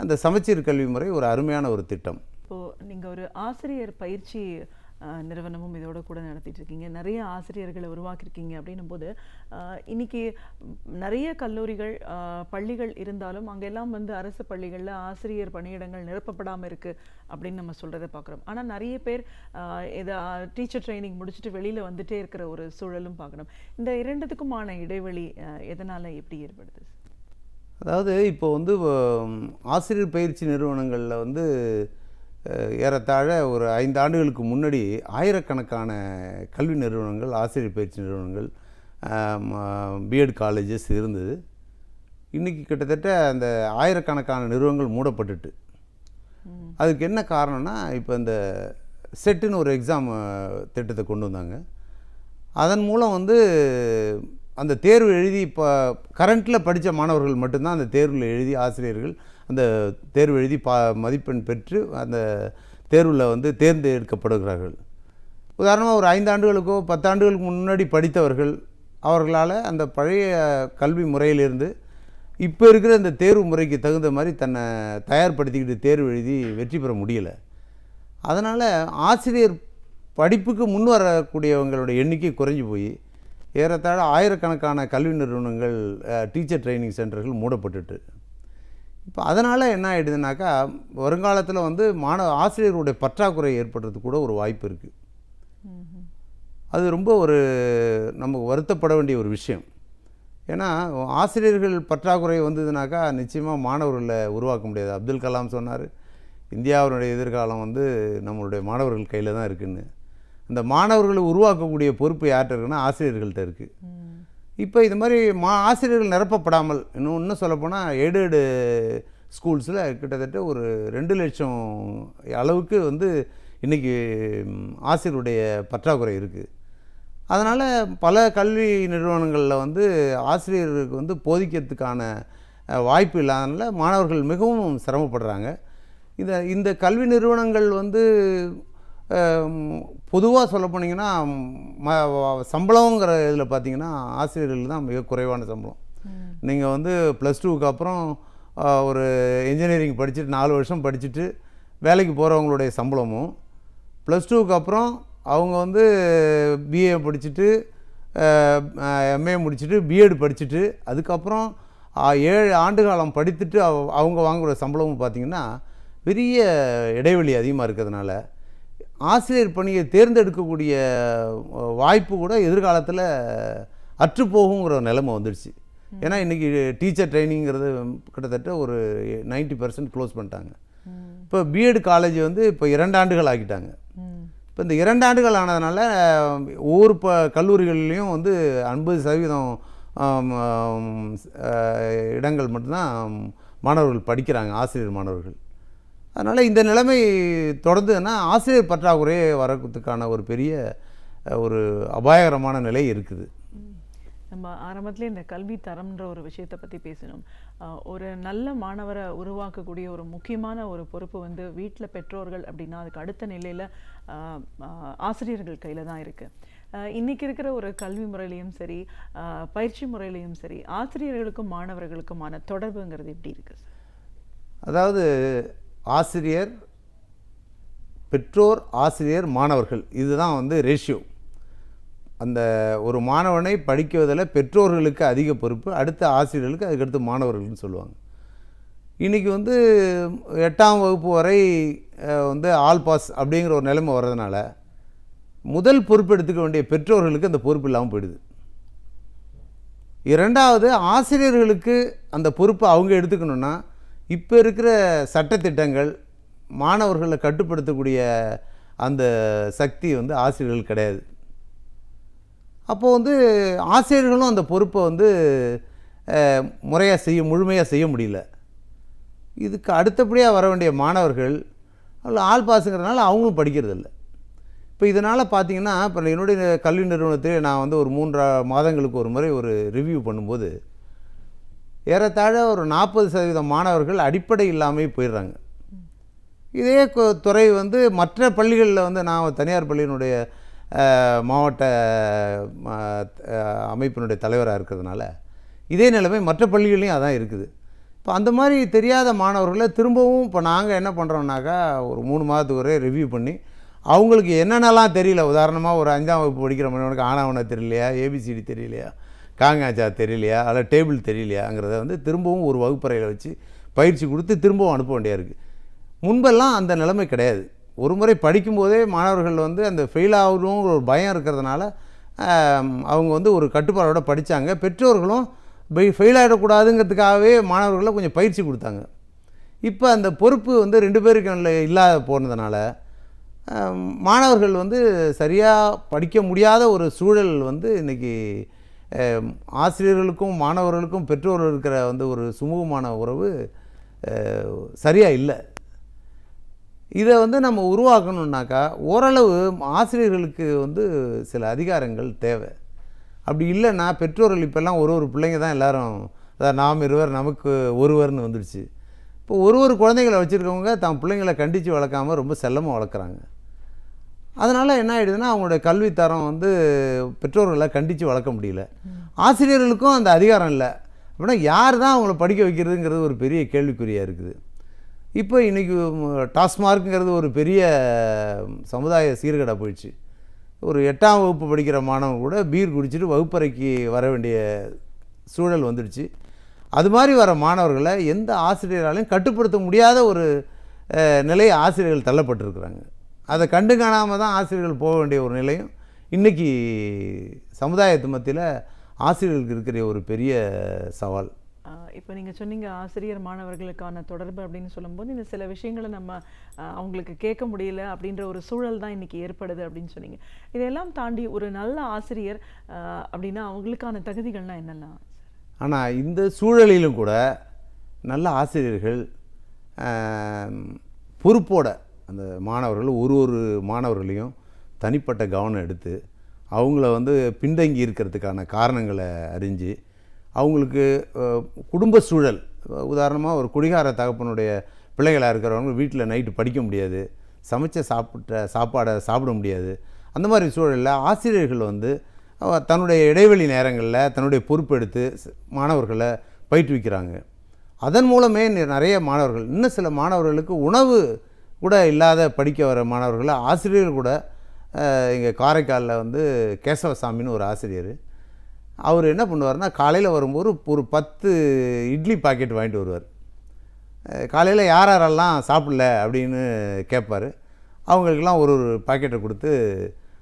அந்த சமச்சீர் கல்வி முறை ஒரு அருமையான ஒரு திட்டம். இப்போது நீங்கள் ஒரு ஆசிரியர் பயிற்சி நிறுவனமும் இதோட கூட நடத்திட்டு இருக்கீங்க, நிறைய ஆசிரியர்களை உருவாக்கியிருக்கீங்க. அப்படின்னும் போது இன்னைக்கு நிறைய கல்லூரிகள் பள்ளிகள் இருந்தாலும் அங்கெல்லாம் வந்து அரசு பள்ளிகளில் ஆசிரியர் பணியிடங்கள் நிரப்பப்படாமல் இருக்குது அப்படின்னு நம்ம சொல்கிறத பார்க்குறோம். ஆனால் நிறைய பேர் இதை டீச்சர் ட்ரைனிங் முடிச்சுட்டு வெளியில் வந்துட்டே இருக்கிற ஒரு சூழலும் பார்க்கணும். இந்த இரண்டுத்துக்குமான இடைவெளி எதனால் எப்படி ஏற்படுது? அதாவது இப்போ வந்து ஆசிரியர் பயிற்சி நிறுவனங்களில் வந்து ஏறத்தாழ ஒரு 5 ஆண்டுகளுக்கு முன்னாடி ஆயிரக்கணக்கான கல்வி நிறுவனங்கள், ஆசிரியர் பயிற்சி நிறுவனங்கள், பிஎட் காலேஜஸ் இருந்தது. இன்றைக்கி கிட்டத்தட்ட அந்த ஆயிரக்கணக்கான நிறுவனங்கள் மூடப்பட்டுட்டு. அதுக்கு என்ன காரணம்னா, இப்போ இந்த செட்டுன்னு ஒரு எக்ஸாம் திட்டத்தை கொண்டு வந்தாங்க. அதன் மூலம் வந்து அந்த தேர்வு எழுதி இப்போ கரண்ட்டில் படித்த மாணவர்கள் மட்டும்தான் அந்த தேர்வில் எழுதி ஆசிரியர்கள் அந்த தேர்வு எழுதி மதிப்பெண் பெற்று அந்த தேர்வில் வந்து தேர்ந்தெடுக்கப்படுகிறார்கள். உதாரணமாக ஒரு 5 ஆண்டுகளுக்கோ 10 ஆண்டுகளுக்கு முன்னாடி படித்தவர்கள் அவர்களால் அந்த பழைய கல்வி முறையிலிருந்து இப்போ இருக்கிற இந்த தேர்வு முறைக்கு தகுந்த மாதிரி தன்னை தயார்படுத்திக்கிட்டு தேர்வு எழுதி வெற்றி பெற முடியலை. அதனால் ஆசிரியர் படிப்புக்கு முன் வரக்கூடியவங்களோட எண்ணிக்கை குறைஞ்சி போய் ஏறத்தாழ ஆயிரக்கணக்கான கல்வி நிறுவனங்கள், டீச்சர் ட்ரைனிங் சென்டர்கள் மூடப்பட்டுட்டு. இப்போ அதனால் என்ன ஆகிடுதுனாக்கா, வருங்காலத்தில் வந்து ஆசிரியர்களுடைய பற்றாக்குறை ஏற்படுறதுக்கு கூட ஒரு வாய்ப்பு இருக்குது. அது ரொம்ப ஒரு நமக்கு வருத்தப்பட வேண்டிய ஒரு விஷயம். ஏன்னா ஆசிரியர்கள் பற்றாக்குறை வந்ததுனாக்கா நிச்சயமாக மாணவர்களை உருவாக்க முடியாது. அப்துல் கலாம் சொன்னார், இந்தியாவினுடைய எதிர்காலம் வந்து நம்மளுடைய மாணவர்கள் கையில் தான் இருக்குதுன்னு. அந்த மாணவர்களை உருவாக்கக்கூடிய பொறுப்பு யார்கிட்ட இருக்குன்னா ஆசிரியர்கள்ட்ட இருக்குது. இப்போ இது மாதிரி ஆசிரியர்கள் நிரப்பப்படாமல் இன்னும் சொல்லப்போனால் எய்டடு ஸ்கூல்ஸில் கிட்டத்தட்ட ஒரு 2 லட்சம் அளவுக்கு வந்து இன்றைக்கி ஆசிரியருடைய பற்றாக்குறை இருக்குது. அதனால் பல கல்வி நிறுவனங்களில் வந்து ஆசிரியர்களுக்கு வந்து போதிக்கிறதுக்கான வாய்ப்பு இல்லாதனால மாணவர்கள் மிகவும் சிரமப்படுறாங்க. இந்த கல்வி நிறுவனங்கள் வந்து பொதுவாக சொல்ல போனீங்கன்னா சம்பளங்கிற இதில் பார்த்தீங்கன்னா ஆசிரியர்கள் தான் மிக குறைவான சம்பளம். நீங்கள் வந்து +2க்கு அப்புறம் ஒரு இன்ஜினியரிங் படிச்சுட்டு 4 வருஷம் படிச்சுட்டு வேலைக்கு போகிறவங்களுடைய சம்பளமும், +2க்கு அப்புறம் அவங்க வந்து பிஏ படிச்சுட்டு எம்ஏ முடிச்சுட்டு பிஎட் படிச்சுட்டு அதுக்கப்புறம் 7 ஆண்டு காலம் படித்துட்டு அவங்க வாங்குகிற சம்பளமும் பார்த்திங்கன்னா பெரிய இடைவெளி அதிகமாக இருக்கிறதுனால ஆசிரியர் பணியை தேர்ந்தெடுக்கக்கூடிய வாய்ப்பு கூட எதிர்காலத்தில் அற்றுப்போகுங்கிற நிலைமை வந்துடுச்சு. ஏன்னா இன்றைக்கி டீச்சர் ட்ரைனிங்கிறது கிட்டத்தட்ட ஒரு 90% க்ளோஸ் பண்ணிட்டாங்க. இப்போ பிஎட் காலேஜ் வந்து இப்போ 2 ஆண்டுகள் ஆக்கிட்டாங்க. இப்போ இந்த 2 ஆண்டுகள் ஆனதுனால ஒவ்வொரு கல்லூரிகள்லேயும் வந்து 50% இடங்கள் மட்டும்தான் மாணவர்கள் படிக்கிறாங்க, ஆசிரியர் மாணவர்கள். அதனால் இந்த நிலைமை தொடர்ந்துன்னா ஆசிரியர் பற்றாக்குறையே வரதுக்கான ஒரு பெரிய ஒரு அபாயகரமான நிலை இருக்குது. நம்ம ஆரம்பத்திலே இந்த கல்வி தரம்ன்ற ஒரு விஷயத்தை பற்றி பேசணும். ஒரு நல்ல மாணவரை உருவாக்கக்கூடிய ஒரு முக்கியமான ஒரு பொறுப்பு வந்து வீட்டில் பெற்றோர்கள் அப்படின்னா அதுக்கு அடுத்த நிலையில் ஆசிரியர்கள் கையில் தான் இருக்குது. இன்றைக்கி இருக்கிற ஒரு கல்வி முறையிலையும் சரி, பயிற்சி முறையிலையும் சரி, ஆசிரியர்களுக்கும் மாணவர்களுக்குமான தொடர்புங்கிறது எப்படி இருக்குது? அதாவது ஆசிரியர், பெற்றோர், ஆசிரியர், மாணவர்கள், இதுதான் வந்து ரேஷியோ. அந்த ஒரு மாணவனை படிக்குவதில் பெற்றோர்களுக்கு அதிக பொறுப்பு, அடுத்த ஆசிரியர்களுக்கு, அதுக்கடுத்து மாணவர்கள்னு சொல்லுவாங்க. இன்றைக்கி வந்து 8ஆம் வகுப்பு வரை வந்து ஆல் பாஸ் அப்படிங்கிற ஒரு நிலைமை வர்றதுனால முதல் பொறுப்பு எடுத்துக்க வேண்டிய பெற்றோர்களுக்கு அந்த பொறுப்பு இல்லாமல் போயிடுது. இரண்டாவது, ஆசிரியர்களுக்கு அந்த பொறுப்பை அவங்க எடுத்துக்கணுன்னா இப்போ இருக்கிற சட்டத்திட்டங்கள் மாணவர்களை கட்டுப்படுத்தக்கூடிய அந்த சக்தி வந்து ஆசிரியர்கள் கிடையாது. அப்போது வந்து ஆசிரியர்களும் அந்த பொறுப்பை வந்து முழுமையாக செய்ய முடியல. இதுக்கு அடுத்தபடியாக வர வேண்டிய மாணவர்கள் ஆல் பாஸுங்கிறதுனால அவங்களும் படிக்கிறதில்ல. இப்போ இதனால் பார்த்திங்கன்னா, இப்போ என்னுடைய கல்வி நிறுவனத்தில் நான் வந்து ஒரு 3 மாதங்களுக்கு ஒரு முறை ஒரு ரிவ்யூ பண்ணும்போது ஏறத்தாழ ஒரு 40% மாணவர்கள் அடிப்படை இல்லாமல் போயிடுறாங்க. இதே துறை வந்து மற்ற பள்ளிகளில் வந்து நான் தனியார் பள்ளியினுடைய மாவட்ட அமைப்பினுடைய தலைவராக இருக்கிறதுனால இதே நிலைமை மற்ற பள்ளிகள்லையும் அதான் இருக்குது. இப்போ அந்த மாதிரி தெரியாத மாணவர்களை திரும்பவும் இப்போ நாங்கள் என்ன பண்ணுறோம்னாக்கா ஒரு 3 மாதத்துக்கு ஒரே ரிவ்யூ பண்ணி அவங்களுக்கு என்னென்னலாம் தெரியல, உதாரணமாக ஒரு 5ஆம் வகுப்பு படிக்கிற மாணவனுக்கு ஆனாவன தெரியலையா, ஏபிசிடி தெரியலையா, காங்காச்சா தெரியலையா, அதில் டேபிள் தெரியலையாங்கிறத வந்து திரும்பவும் ஒரு வகுப்பறையில் வச்சு பயிற்சி கொடுத்து திரும்பவும் அனுப்ப வேண்டியா இருக்குது. முன்பெல்லாம் அந்த நிலைமை கிடையாது. ஒரு முறை படிக்கும்போதே மாணவர்கள் வந்து அந்த ஃபெயில் ஆகணும் ஒரு பயம் இருக்கிறதுனால அவங்க வந்து ஒரு கட்டுப்பாடோடு படித்தாங்க. பெற்றோர்களும் ஃபெயில் ஆகிடக்கூடாதுங்கிறதுக்காகவே மாணவர்களை கொஞ்சம் பயிற்சி கொடுத்தாங்க. இப்போ அந்த பொறுப்பு வந்து 2 பேருக்கு இல்லாத போனதுனால மாணவர்கள் வந்து சரியாக படிக்க முடியாத ஒரு சூழல் வந்து இன்றைக்கி ஆசிரியர்களுக்கும் மாணவர்களுக்கும் பெற்றோர்கள் இருக்கிற வந்து ஒரு சுமூகமான உறவு சரியாக இல்லை. இதை வந்து நம்ம உருவாக்கணுன்னாக்கா ஓரளவு ஆசிரியர்களுக்கு வந்து சில அதிகாரங்கள் தேவை. அப்படி இல்லைன்னா பெற்றோர்கள் இப்போல்லாம் ஒரு பிள்ளைங்க தான் எல்லோரும், அதாவது நாம் இருவர் நமக்கு ஒருவர்னு வந்துடுச்சு. இப்போ ஒரு குழந்தைங்களை வச்சுருக்கவங்க தான் பிள்ளைங்களை கண்டித்து வளர்க்காமல் ரொம்ப செல்லமாக வளர்க்குறாங்க. அதனால் என்ன ஆகிடுதுன்னா அவங்களுடைய கல்வித்தரம் வந்து பெற்றோர்களை கண்டித்து வளர்க்க முடியல. ஆசிரியர்களுக்கும் அந்த அதிகாரம் இல்லை. அப்படின்னா யார் தான் அவங்கள படிக்க வைக்கிறதுங்கிறது ஒரு பெரிய கேள்விக்குறியாக இருக்குது. இப்போ இன்றைக்கி டாஸ்மார்க்குங்கிறது ஒரு பெரிய சமுதாய சீர்கேடாக போயிடுச்சு. ஒரு 8ஆம் வகுப்பு படிக்கிற மாணவன் கூட பீர் குடிச்சிட்டு வகுப்பறைக்கு வர வேண்டிய சூழல் வந்துடுச்சு. அது மாதிரி வர மாணவர்களை எந்த ஆசிரியராலையும் கட்டுப்படுத்த முடியாத ஒரு நிலையை ஆசிரியர்கள் தள்ளப்பட்டிருக்கிறாங்க. அதை கண்டு காணாமல் தான் ஆசிரியர்கள் போக வேண்டிய ஒரு நிலையும் இன்றைக்கி சமுதாயத்து மத்தியில் ஆசிரியர்களுக்கு இருக்கிற ஒரு பெரிய சவால். இப்போ நீங்கள் சொன்னீங்க ஆசிரியர் மாணவர்களுக்கான தொடர்பு அப்படின்னு சொல்லும்போது இந்த சில விஷயங்களை நம்ம அவங்களுக்கு கேட்க முடியல அப்படின்ற ஒரு சூழல் தான் இன்றைக்கி ஏற்படுது அப்படின்னு சொன்னீங்க. இதையெல்லாம் தாண்டி ஒரு நல்ல ஆசிரியர் அப்படின்னா அவங்களுக்கான தகுதிகள்லாம் என்னெல்லாம்? ஆனால் இந்த சூழலிலும் கூட நல்ல ஆசிரியர்கள் பொறுப்போட அந்த மாணவர்கள் ஒரு மாணவர்களையும் தனிப்பட்ட கவனம் எடுத்து அவங்கள வந்து பின்தங்கி இருக்கிறதுக்கான காரணங்களை அறிஞ்சு அவங்களுக்கு குடும்ப சூழல், உதாரணமாக ஒரு குடிகார தகப்பனுடைய பிள்ளைகளாக இருக்கிறவங்க வீட்டில் நைட்டு படிக்க முடியாது, சமைச்ச சாப்பாடை சாப்பிட முடியாது. அந்த மாதிரி சூழலில் ஆசிரியர்கள் வந்து தன்னுடைய இடைவெளி நேரங்களில் தன்னுடைய பொறுப்பெடுத்து மாணவர்களை பயிற்றுவிக்கிறாங்க. அதன் மூலமே நிறைய மாணவர்கள், இன்னும் சில மாணவர்களுக்கு உணவு கூட இல்லாத படிக்க வர மாணவர்களை ஆசிரியர்கள் கூட, எங்கள் காரைக்காலில் வந்து கேசவசாமின்னு ஒரு ஆசிரியர், அவர் என்ன பண்ணுவார்னா காலையில் வரும்போது ஒரு 10 இட்லி பாக்கெட் வாங்கிட்டு வருவார். காலையில் யாரெல்லாம் சாப்பிடல அப்படின்னு கேட்பார். அவங்களுக்கெல்லாம் ஒரு பாக்கெட்டை கொடுத்து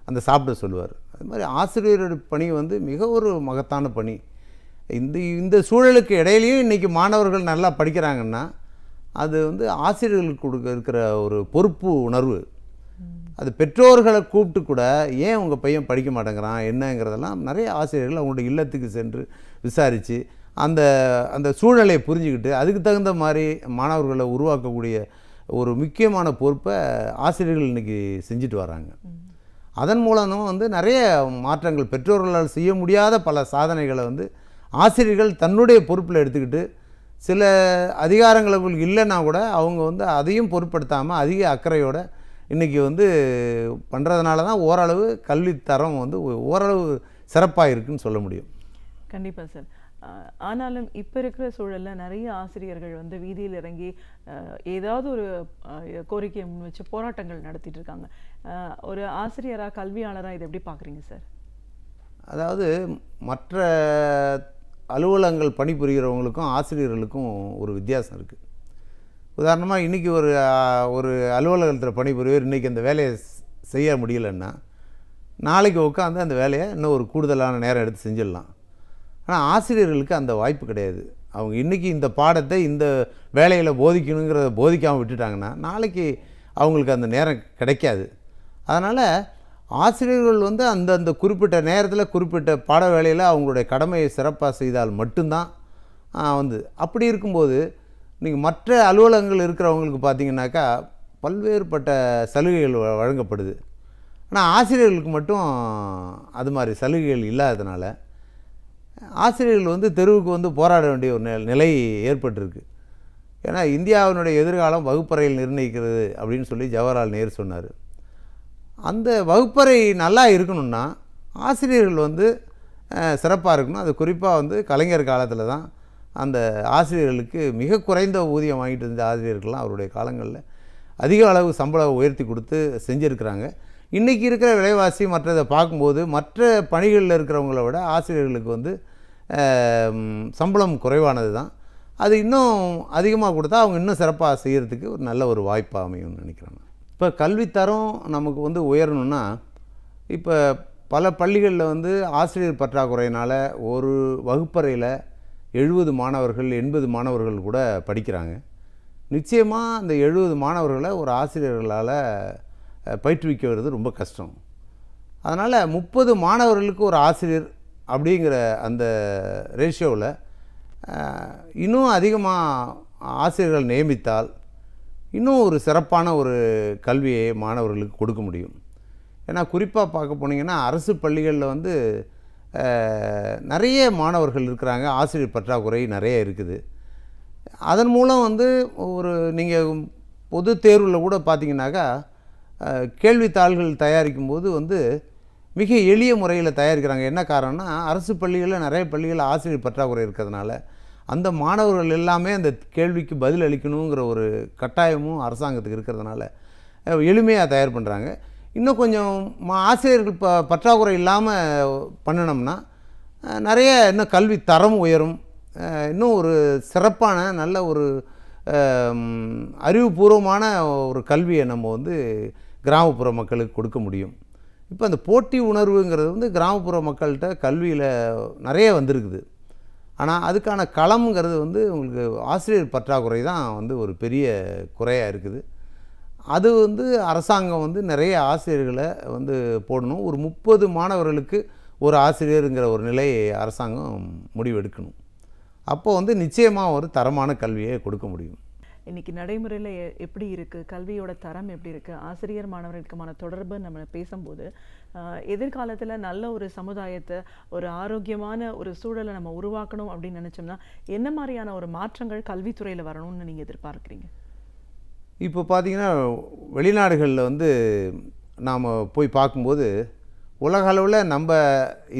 அந்த சாப்பிட சொல்லுவார். அது மாதிரி ஆசிரியரோட பணி வந்து மிக ஒரு மகத்தான பணி. இந்த சூழலுக்கு இடையிலையும் இன்றைக்கி மாணவர்கள் நல்லா படிக்கிறாங்கன்னா அது வந்து ஆசிரியர்களுக்கு இருக்கிற ஒரு பொறுப்பு உணர்வு. அது பெற்றோர்களை கூப்பிட்டு கூட ஏன் உங்கள் பையன் படிக்க மாட்டேங்கிறான் என்னங்கிறதெல்லாம் நிறைய ஆசிரியர்கள் அவங்களுடைய இல்லத்துக்கு சென்று விசாரித்து அந்த சூழ்நிலையை புரிஞ்சுக்கிட்டு அதுக்கு தகுந்த மாதிரி மாணவர்களை உருவாக்கக்கூடிய ஒரு முக்கியமான பொறுப்பை ஆசிரியர்கள் இன்றைக்கி செஞ்சுட்டு வராங்க. அதன் மூலமும் வந்து நிறைய மாற்றங்கள், பெற்றோர்களால் செய்ய முடியாத பல சாதனைகளை வந்து ஆசிரியர்கள் தன்னுடைய பொறுப்பில் எடுத்துக்கிட்டு சில அதிகாரங்களுக்கு இல்லைன்னா கூட அவங்க வந்து அதையும் பொருட்படுத்தாமல் அதிக அக்கறையோடு இன்றைக்கி வந்து பண்ணுறதுனால தான் ஓரளவு கல்வித்தரம் வந்து ஓரளவு சிறப்பாக இருக்குதுன்னு சொல்ல முடியும். கண்டிப்பாக சார். ஆனாலும் இப்போ இருக்கிற சூழலில் நிறைய ஆசிரியர்கள் வந்து வீதியில் இறங்கி ஏதாவது ஒரு கோரிக்கையை முன் வச்சு போராட்டங்கள் நடத்திட்டு இருக்காங்க. ஒரு ஆசிரியராக கல்வியாளராக இதை எப்படி பார்க்குறீங்க சார்? அதாவது மற்ற அலுவலகங்கள் பணிபுரிகிறவங்களுக்கும் ஆசிரியர்களுக்கும் ஒரு வித்தியாசம் இருக்குது. உதாரணமாக இன்றைக்கி ஒரு அலுவலகத்தில் பணிபுரியவர் இன்றைக்கி அந்த வேலையை செய்ய முடியலைன்னா நாளைக்கு உட்காந்து அந்த வேலையை இன்னும் ஒரு கூடுதலான நேரம் எடுத்து செஞ்சிடலாம். ஆனால் ஆசிரியர்களுக்கு அந்த வாய்ப்பு கிடையாது. அவங்க இன்றைக்கி இந்த பாடத்தை இந்த வேலையில் போதிக்கணுங்கிறத போதிக்காமல் விட்டுட்டாங்கன்னா நாளைக்கு அவங்களுக்கு அந்த நேரம் கிடைக்காது. அதனால் ஆசிரியர்கள் வந்து அந்தந்த குறிப்பிட்ட நேரத்தில் குறிப்பிட்ட பாட வேலையில் அவங்களுடைய கடமையை சிறப்பாக செய்தால் மட்டும்தான் அப்படி இருக்கும்போது நீங்கள் மற்ற அலுவலகங்கள் இருக்கிறவங்களுக்கு பார்த்திங்கனாக்கா பல்வேறுபட்ட சலுகைகள் வழங்கப்படுது. ஆனால் ஆசிரியர்களுக்கு மட்டும் அது மாதிரி சலுகைகள் இல்லாததுனால ஆசிரியர்கள் வந்து தெருவுக்கு வந்து போராட வேண்டிய ஒரு நிலை ஏற்பட்டிருக்கு. ஏன்னா இந்தியாவினுடைய எதிர்காலம் வகுப்பறையில் நிர்ணயிக்கிறது அப்படின்னு சொல்லி ஜவஹர்லால் நேரு சொன்னார். அந்த வகுப்பறை நல்லா இருக்கணும்னா ஆசிரியர்கள் வந்து சிறப்பாக இருக்கணும். அது குறிப்பாக வந்து கலைஞர் காலத்தில் தான் அந்த ஆசிரியர்களுக்கு மிக குறைந்த ஊதியம் வாங்கிட்டு இருந்த ஆசிரியர்கள்லாம் அவருடைய காலங்களில் அதிக அளவு சம்பளம் உயர்த்தி கொடுத்து செஞ்சுருக்கிறாங்க. இன்றைக்கி இருக்கிற விலைவாசி மற்றதை பார்க்கும்போது மற்ற பணிகளில் இருக்கிறவங்கள விட ஆசிரியர்களுக்கு வந்து சம்பளம் குறைவானது தான். அது இன்னும் அதிகமாக கொடுத்தா அவங்க இன்னும் சிறப்பாக செய்கிறதுக்கு ஒரு நல்ல ஒரு வாய்ப்பாக அமையும்னு நினைக்கிறேன். இப்போ கல்வித்தரம் நமக்கு வந்து உயரணும்னா இப்போ பல பள்ளிகளில் வந்து ஆசிரியர் பற்றாக்குறையினால் ஒரு வகுப்பறையில் 70 மாணவர்கள் 80 மாணவர்கள் கூட படிக்கிறாங்க. நிச்சயமாக அந்த 70 மாணவர்களை ஒரு ஆசிரியர்களால் பயிற்றுவிக்கிறது ரொம்ப கஷ்டம். அதனால் 30 மாணவர்களுக்கு ஒரு ஆசிரியர் அப்படிங்கிற அந்த ரேஷியோவில் இன்னும் அதிகமாக ஆசிரியர்கள் நியமித்தால் இன்னும் ஒரு சிறப்பான ஒரு கல்வியை மாணவர்களுக்கு கொடுக்க முடியும். ஏன்னா குறிப்பாக பார்க்க போனீங்கன்னா அரசு பள்ளிகளில் வந்து நிறைய மாணவர்கள் இருக்கிறாங்க, ஆசிரியர் பற்றாக்குறை நிறைய இருக்குது. அதன் மூலம் வந்து ஒரு நீங்கள் பொது தேர்வில் கூட பார்த்திங்கனாக்கா கேள்வித்தாள்கள் தயாரிக்கும் போது வந்து மிக எளிய முறையில் தயாரிக்கிறாங்க. என்ன காரணம்னா அரசு பள்ளிகளில் நிறைய பள்ளிகளில் ஆசிரியர் பற்றாக்குறை இருக்கிறதுனால அந்த மாணவர்கள் எல்லாமே அந்த கேள்விக்கு பதில் அளிக்கணுங்கிற ஒரு கட்டாயமும் அரசாங்கத்துக்கு இருக்கிறதுனால எளிமையாக தயார் பண்ணுறாங்க. இன்னும் கொஞ்சம் ஆசிரியர்கள் பற்றாக்குறை இல்லாமல் பண்ணினோம்னா நிறைய இன்னும் கல்வி தரம் உயரும். இன்னும் ஒரு சிறப்பான நல்ல ஒரு அறிவுபூர்வமான ஒரு கல்வியை நம்ம வந்து கிராமப்புற மக்களுக்கு கொடுக்க முடியும். இப்போ அந்த போட்டி உணர்வுங்கிறது வந்து கிராமப்புற மக்கள்கிட்ட கல்வியில் நிறைய வந்திருக்குது. ஆனால் அதுக்கான களம்ங்கிறது வந்து உங்களுக்கு ஆசிரியர் பற்றாக்குறை தான் வந்து ஒரு பெரிய குறையாக இருக்குது. அது வந்து அரசாங்கம் வந்து நிறைய ஆசிரியர்களை வந்து போடணும். ஒரு 30 மாணவர்களுக்கு ஒரு ஆசிரியருங்கிற ஒரு நிலையை அரசாங்கம் முடிவெடுக்கணும். அப்போ வந்து நிச்சயமாக ஒரு தரமான கல்வியை கொடுக்க முடியும். இன்றைக்கி நடைமுறையில் எப்படி இருக்குது, கல்வியோட தரம் எப்படி இருக்குது, ஆசிரியர் மாணவர்களுக்குமான தொடர்பு நம்ம பேசும்போது எதிர்காலத்தில் நல்ல ஒரு சமுதாயத்தை ஒரு ஆரோக்கியமான ஒரு சூழலை நம்ம உருவாக்கணும் அப்படின்னு நினச்சோம்னா என்ன மாதிரியான ஒரு மாற்றங்கள் கல்வித்துறையில் வரணும்னு நீங்கள் எதிர்பார்க்குறீங்க? இப்போ பார்த்திங்கன்னா வெளிநாடுகளில் வந்து நாம் போய் பார்க்கும்போது உலக அளவில் நம்ம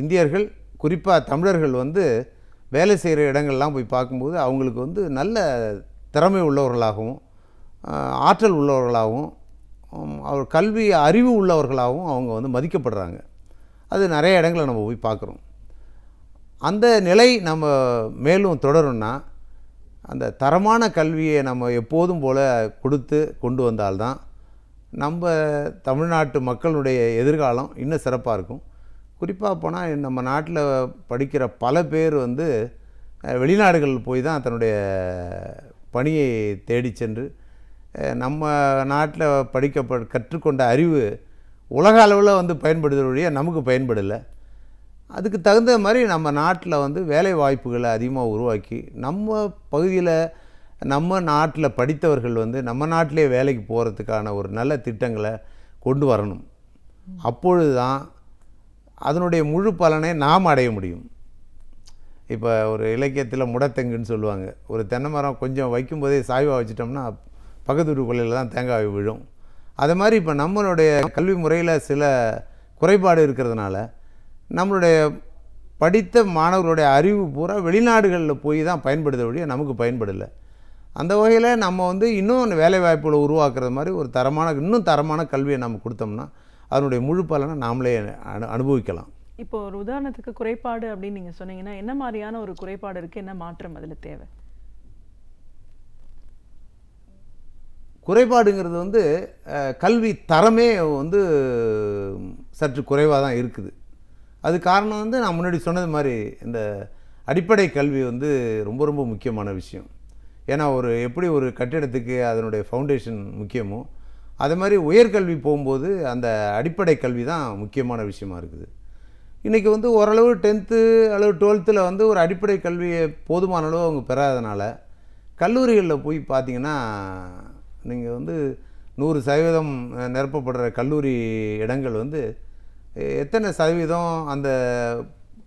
இந்தியர்கள் குறிப்பாக தமிழர்கள் வந்து வேலை செய்கிற இடங்கள்லாம் போய் பார்க்கும்போது அவங்களுக்கு வந்து நல்ல திறமை உள்ளவர்களாகவும் ஆற்றல் உள்ளவர்களாகவும் அவர் கல்வி அறிவு உள்ளவர்களாகவும் அவங்க வந்து மதிக்கப்படுறாங்க. அது நிறைய இடங்களை நம்ம போய் பார்க்குறோம். அந்த நிலை நம்ம மேலும் தொடரும்னா அந்த தரமான கல்வியை நம்ம எப்போதும் போல் கொடுத்து கொண்டு வந்தால்தான் நம்ம தமிழ்நாட்டு மக்களுடைய எதிர்காலம் இன்னும் சிறப்பாக இருக்கும். குறிப்பாக போனால் நம்ம நாட்டில் படிக்கிற பல பேர் வந்து வெளிநாடுகளில் போய் தான் தன்னுடைய பணியை தேடி சென்று நம்ம நாட்டில் கற்றுக்கொண்ட அறிவு உலக அளவில் வந்து பயன்படுத்துகிற வழியா நமக்கு பயன்படலை. அதுக்கு தகுந்த மாதிரி நம்ம நாட்டில் வந்து வேலை வாய்ப்புகளை அதிகமாக உருவாக்கி நம்ம பகுதியில் நம்ம நாட்டில் படித்தவர்கள் வந்து நம்ம நாட்டிலே வேலைக்கு போகிறதுக்கான ஒரு நல்ல திட்டங்களை கொண்டு வரணும். அப்பொழுது தான் அதனுடைய முழு பலனை நாம் அடைய முடியும். இப்போ ஒரு இலக்கியத்தில் முடத்தெங்குன்னு சொல்லுவாங்க. ஒரு தென்னை மரம் கொஞ்சம் வைக்கும்போதே சாய்வாக வச்சிட்டோம்னா பக்கத்து வீட்டு கொள்ளையில் தான் தேங்காய் விழும். அது மாதிரி இப்போ நம்மளுடைய கல்வி முறையில் சில குறைபாடு இருக்கிறதுனால நம்மளுடைய படித்த மாணவர்களுடைய அறிவு பூரா வெளிநாடுகளில் போய் தான் பயன்படுத்த வழியாக நமக்கு பயன்படலை. அந்த வகையில் நம்ம வந்து இன்னும் வேலைவாய்ப்புகளை உருவாக்குறது மாதிரி ஒரு இன்னும் தரமான கல்வியை நம்ம கொடுத்தோம்னா அதனுடைய முழு பலனை நாமளே அனுபவிக்கலாம். இப்போ ஒரு உதாரணத்துக்கு குறைபாடு அப்படின்னு நீங்கள் சொன்னீங்கன்னா என்ன மாதிரியான ஒரு குறைபாடு இருக்குது, என்ன மாற்றம் அதில் தேவை? குறைபாடுங்கிறது வந்து கல்வி தரமே வந்து சற்று குறைவாக தான் இருக்குது. அது காரணம் வந்து நான் முன்னாடி சொன்னது மாதிரி இந்த அடிப்படை கல்வி வந்து ரொம்ப ரொம்ப முக்கியமான விஷயம். ஏன்னா எப்படி ஒரு கட்டிடத்துக்கு அதனுடைய ஃபவுண்டேஷன் முக்கியமோ அது மாதிரி உயர்கல்வி போகும்போது அந்த அடிப்படை கல்வி தான் முக்கியமான விஷயமா இருக்குது. இன்றைக்கி வந்து ஓரளவு 10th அல்லது 12th வந்து ஒரு அடிப்படை கல்வியை போதுமான அளவு அவங்க பெறாதனால கல்லூரிகளில் போய் பார்த்தீங்கன்னா நீங்கள் வந்து 100% நிரப்பப்படுற கல்லூரி இடங்கள் வந்து எத்தனை சதவீதம் அந்த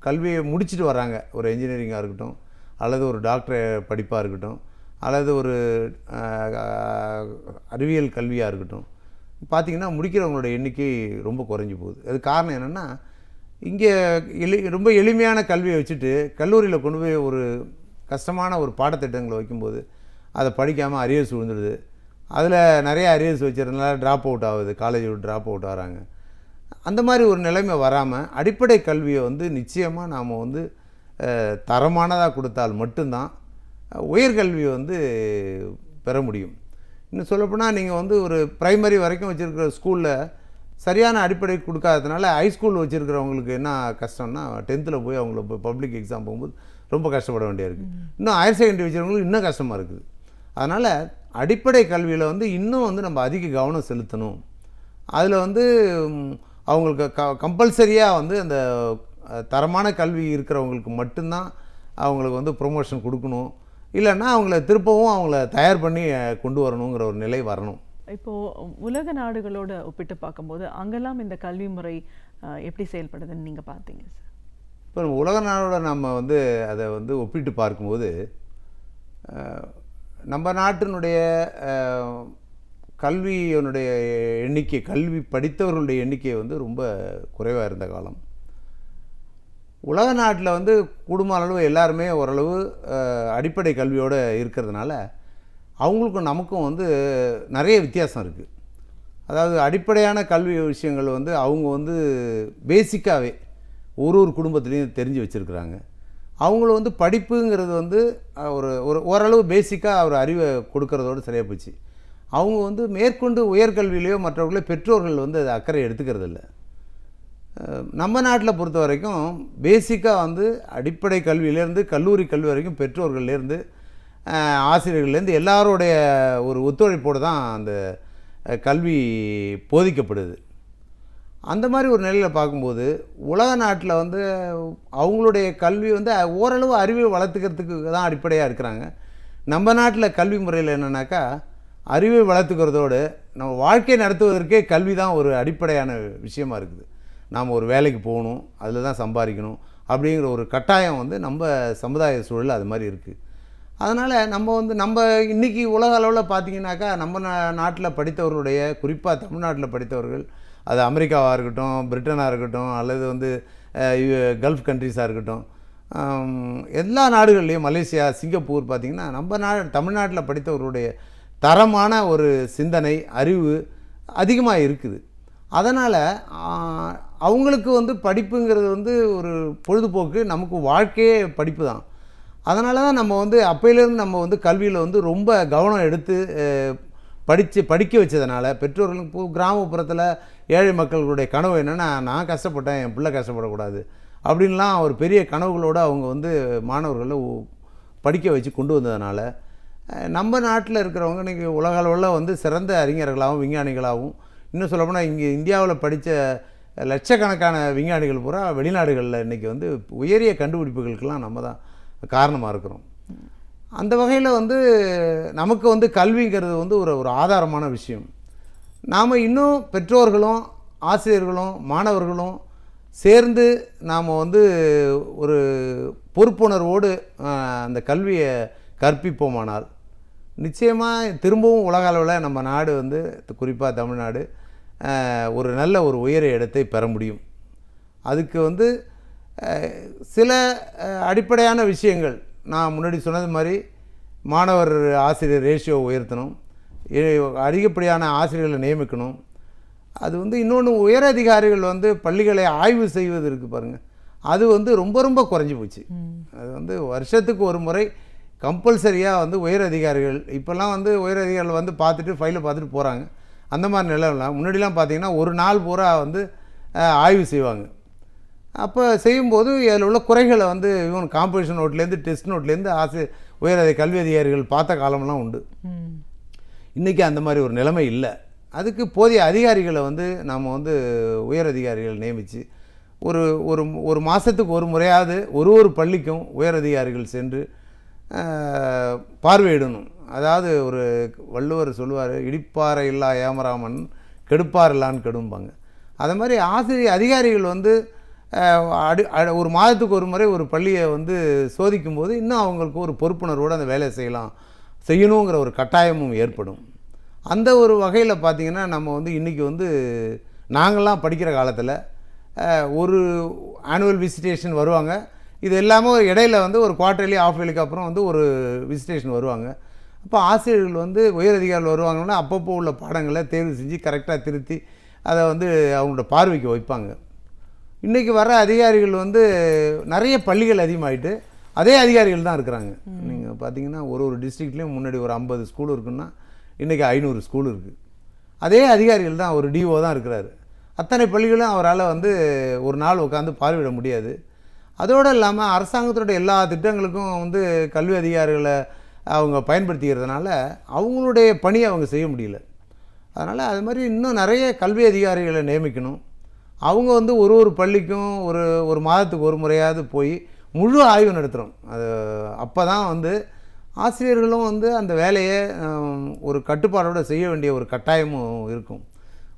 கல்வியை முடிச்சுட்டு வராங்க. ஒரு என்ஜினியரிங்காக இருக்கட்டும், அல்லது ஒரு டாக்டர் படிப்பாக இருக்கட்டும், அல்லது ஒரு அறிவியல் கல்வியாக இருக்கட்டும், பார்த்திங்கன்னா முடிக்கிறவங்களோட எண்ணிக்கை ரொம்ப குறைஞ்சி போகுது. அது காரணம் என்னென்னா, இங்கே ரொம்ப எளிமையான கல்வியை வச்சுட்டு கல்லூரியில் கொண்டு போய் ஒரு கஷ்டமான ஒரு பாடத்திட்டங்களை வைக்கும்போது அதை படிக்காமல் அரியர்ஸ் விழுந்துடுது. அதில் நிறைய அரியர்ஸ் வச்சுருந்தனால ட்ராப் அவுட் ஆகுது, காலேஜ் விட்டு ட்ராப் அவுட் ஆகிறாங்க. அந்த மாதிரி ஒரு நிலைமை வராமல் அடிப்படை கல்வியை வந்து நிச்சயமாக நாம் வந்து தரமானதாக கொடுத்தால் மட்டும்தான் உயர்கல்வியை வந்து பெற முடியும். இன்னும் சொல்லப்போனால் நீங்கள் வந்து ஒரு ப்ரைமரி வரைக்கும் வச்சுருக்கிற ஸ்கூலில் சரியான அடிப்படை கொடுக்காததுனால ஹைஸ்கூல் வச்சுருக்கிறவங்களுக்கு என்ன கஷ்டம்னா 10th போய் அவங்கள பப்ளிக் எக்ஸாம் போகும்போது ரொம்ப கஷ்டப்பட வேண்டியா இருக்குது. இன்னும் ஹையர் செகண்டரி வச்சுருக்கவங்களுக்கு இன்னும் கஷ்டமாக இருக்குது. அதனால் அடிப்படை கல்வியில் வந்து இன்னும் வந்து நம்ம அதிக கவனம் செலுத்தணும். அதில் வந்து அவங்களுக்கு கம்பல்சரியாக வந்து அந்த தரமான கல்வி இருக்கிறவங்களுக்கு மட்டும்தான் அவங்களுக்கு வந்து ப்ரொமோஷன் கொடுக்கணும். இல்லைன்னா அவங்கள திருப்பவும் அவங்கள தயார் பண்ணி கொண்டு வரணுங்கிற ஒரு நிலை வரணும். இப்போது உலக நாடுகளோட ஒப்பிட்டு பார்க்கும்போது அங்கெல்லாம் இந்த கல்வி முறை எப்படி செயல்படுதுன்னு நீங்கள் பார்த்தீங்க சார்? இப்போ உலக நாடோட நம்ம வந்து அதை வந்து ஒப்பிட்டு பார்க்கும்போது நம்ம நாட்டினுடைய கல்வியினுடைய எண்ணிக்கை, கல்வி படித்தவர்களுடைய எண்ணிக்கை வந்து ரொம்ப குறைவாக இருந்த காலம். உலக நாட்டில் வந்து குடும்ப அளவு எல்லாருமே ஓரளவு அடிப்படை கல்வியோடு இருக்கிறதுனால அவங்களுக்கும் நமக்கும் வந்து நிறைய வித்தியாசம் இருக்குது. அதாவது அடிப்படையான கல்வி விஷயங்கள் வந்து அவங்க வந்து பேசிக்காகவே ஒரு குடும்பத்துலேயும் தெரிஞ்சு வச்சுருக்குறாங்க. அவங்கள வந்து படிப்புங்கிறது வந்து ஓரளவு பேசிக்காக ஒரு அறிவை கொடுக்கறதோடு சரியாக போச்சு. அவங்க வந்து மேற்கொண்டு உயர்கல்வியிலையோ மற்றவர்களோ பெற்றோர்கள் வந்து அதை அக்கறை எடுத்துக்கிறதில்ல. நம்ம நாட்டில் பொறுத்த வரைக்கும் பேசிக்காக வந்து அடிப்படை கல்வியிலேருந்து கல்லூரி கல்வி வரைக்கும் பெற்றோர்கள்லேருந்து ஆசிரியர்கள்லேருந்து எல்லாரோடைய ஒரு ஒத்துழைப்போடு தான் அந்த கல்வி போதிக்கப்படுது. அந்த மாதிரி ஒரு நிலையில் பார்க்கும்போது உலக நாட்டில் வந்து அவங்களுடைய கல்வி வந்து ஓரளவு அறிவை வளர்த்துக்கிறதுக்கு தான் அடிப்படையாக இருக்கிறாங்க. நம்ம நாட்டில் கல்வி முறையில் என்னென்னாக்கா அறிவை வளர்த்துக்கிறதோடு நம்ம வாழ்க்கையை நடத்துவதற்கே கல்வி தான் ஒரு அடிப்படையான விஷயமா இருக்குது. நாம் ஒரு வேலைக்கு போகணும், அதில் தான் சம்பாதிக்கணும் அப்படிங்கிற ஒரு கட்டாயம் வந்து நம்ம சமுதாய சூழல் அது மாதிரி இருக்குது. அதனால் நம்ம இன்றைக்கி உலக அளவில் பார்த்திங்கனாக்கா நம்ம நாட்டில் படித்தவர்களுடைய, குறிப்பாக தமிழ்நாட்டில் படித்தவர்கள், அது அமெரிக்காவாக இருக்கட்டும், பிரிட்டனாக இருக்கட்டும், அல்லது வந்து கல்ஃப் கண்ட்ரிஸாக இருக்கட்டும், எல்லா நாடுகள்லேயும் மலேசியா, சிங்கப்பூர் பார்த்திங்கன்னா தமிழ்நாட்டில் படித்தவர்களுடைய தரமான ஒரு சிந்தனை, அறிவு அதிகமாக இருக்குது. அதனால் அவங்களுக்கு வந்து படிப்புங்கிறது வந்து ஒரு பொழுதுபோக்கு, நமக்கு வாழ்க்கையே படிப்பு தான். அதனால தான் நம்ம வந்து அப்பையிலேருந்து நம்ம வந்து கல்வியில் வந்து ரொம்ப கவனம் எடுத்து படிக்க வச்சதுனால பெற்றோர்களுக்கு கிராமப்புறத்தில் ஏழை மக்களுடைய கனவு என்னென்னா, நான் கஷ்டப்பட்டேன், என் பிள்ளை கஷ்டப்படக்கூடாது அப்படின்லாம் ஒரு பெரிய கனவுகளோடு அவங்க வந்து மாணவர்களை படிக்க வச்சு கொண்டு வந்ததுனால நம்ம நாட்டில் இருக்கிறவங்க இன்றைக்கி உலக அளவில் வந்து சிறந்த அறிஞர்களாகவும் விஞ்ஞானிகளாகவும், இன்னும் சொல்லப்போனால் இங்கே இந்தியாவில் படித்த லட்சக்கணக்கான விஞ்ஞானிகள் பூரா வெளிநாடுகளில் இன்றைக்கி வந்து உயரிய கண்டுபிடிப்புகளுக்கெல்லாம் நம்ம தான் காரணமாக இருக்கிறோம். அந்த வகையில் வந்து நமக்கு வந்து கல்விங்கிறது வந்து ஒரு ஆதாரமான விஷயம். நாம் இன்னும் பெற்றோர்களும் ஆசிரியர்களும் மாணவர்களும் சேர்ந்து நாம் வந்து ஒரு பொறுப்புணர்வோடு அந்த கல்வியை கற்பிப்போமானால் நிச்சயமாக திரும்பவும் உலக அளவில் நம்ம நாடு வந்து குறிப்பாக தமிழ்நாடு ஒரு நல்ல ஒரு உயர இடத்தை பெற முடியும். அதுக்கு வந்து சில அடிப்படையான விஷயங்கள் நான் முன்னாடி சொன்னது மாதிரி மாணவர் ஆசிரியர் ரேஷியோ உயர்த்தணும், அதிகப்படியான ஆசிரியர்களை நியமிக்கணும். அது வந்து இன்னொன்று உயர் அதிகாரிகள் வந்து பள்ளிகளை ஆய்வு செய்வது இருக்குது பாருங்கள், அது வந்து ரொம்ப ரொம்ப குறைஞ்சி போச்சு. அது வந்து வருஷத்துக்கு ஒரு முறை கம்பல்சரியாக வந்து உயர் அதிகாரிகள், இப்போல்லாம் வந்து உயர் அதிகாரிகள் வந்து பார்த்துட்டு ஃபைலை பார்த்துட்டு போகிறாங்க. அந்த மாதிரி நிலைலாம் முன்னாடிலாம் பார்த்திங்கன்னா ஒரு நாள் பூரா வந்து ஆய்வு செய்வாங்க. அப்போ செய்யும்போது இதில் உள்ள குறைகளை வந்து இவன் காம்படிஷன் நோட்லேருந்து டெஸ்ட் நோட்லேருந்து உயர் கல்வி அதிகாரிகள் பார்த்த காலம்லாம் உண்டு. இன்றைக்கி அந்த மாதிரி ஒரு நிலைமை இல்லை. அதுக்கு போதிய அதிகாரிகளை வந்து நாம் வந்து உயர் அதிகாரிகள் நியமித்து ஒரு ஒரு ஒரு மாதத்துக்கு ஒரு முறையாவது ஒரு பள்ளிக்கும் உயர் அதிகாரிகள் சென்று பார்வையிடணும். அதாவது ஒரு வள்ளுவர் சொல்லுவார், இடிப்பாறை இல்லா ஏமராமன் கெடுப்பார் இல்லான்னு கெடும்பாங்க. அது மாதிரி அதிகாரிகள் வந்து ஒரு மாதத்துக்கு ஒரு முறை ஒரு பள்ளியை வந்து சோதிக்கும்போது இன்னும் அவங்களுக்கு ஒரு பொறுப்புணர்வோடு அந்த வேலையை செய்யணுங்கிற ஒரு கட்டாயமும் ஏற்படும். அந்த ஒரு வகையில் பார்த்திங்கன்னா நம்ம வந்து இன்றைக்கி வந்து நாங்கள்லாம் படிக்கிற காலத்தில் ஒரு ஆனுவல் விசிட்டேஷன் வருவாங்க. இது எல்லாமே இடையில வந்து ஒரு குவார்ட்டர்லி ஆஃப் இயர்லிக்கு அப்புறம் வந்து ஒரு விசிட்டேஷன் வருவாங்க. அப்போ ஆசிரியர்கள் வந்து உயர் அதிகாரிகள் வருவாங்கன்னா அப்பப்போ உள்ள பாடங்களை தேர்வு செஞ்சு கரெக்டாக திருத்தி அதை வந்து அவங்களோட பார்வைக்கு வைப்பாங்க. இன்றைக்கி வர அதிகாரிகள் வந்து நிறைய பள்ளிகள் அதிகமாகிட்டு அதே அதிகாரிகள் தான் இருக்கிறாங்க. நீங்கள் பார்த்தீங்கன்னா ஒரு டிஸ்ட்ரிக்ட்லேயும் முன்னாடி ஒரு 50 ஸ்கூல் இருக்குன்னா இன்றைக்கி 500 ஸ்கூல் இருக்குது. அதே அதிகாரிகள் தான், ஒரு டிஓ தான் இருக்கிறாரு. அத்தனை பள்ளிகளும் அவரால் வந்து ஒரு நாள் உட்காந்து பார்வையிட முடியாது. அதோடு இல்லாமல் அரசாங்கத்தோட எல்லா திட்டங்களுக்கும் வந்து கல்வி அதிகாரிகளை அவங்க பயன்படுத்திக்கிறதுனால அவங்களுடைய பணியை அவங்க செய்ய முடியல. அதனால் அது மாதிரி இன்னும் நிறைய கல்வி அதிகாரிகளை நியமிக்கணும். அவங்க வந்து ஒரு பள்ளிக்கும் ஒரு மாதத்துக்கு ஒரு முறையாவது போய் முழு ஆய்வு நடத்துகிறோம். அது அப்போ தான் வந்து ஆசிரியர்களும் வந்து அந்த வேலையை ஒரு கட்டுப்பாடோடு செய்ய வேண்டிய ஒரு கட்டாயமும் இருக்கும்.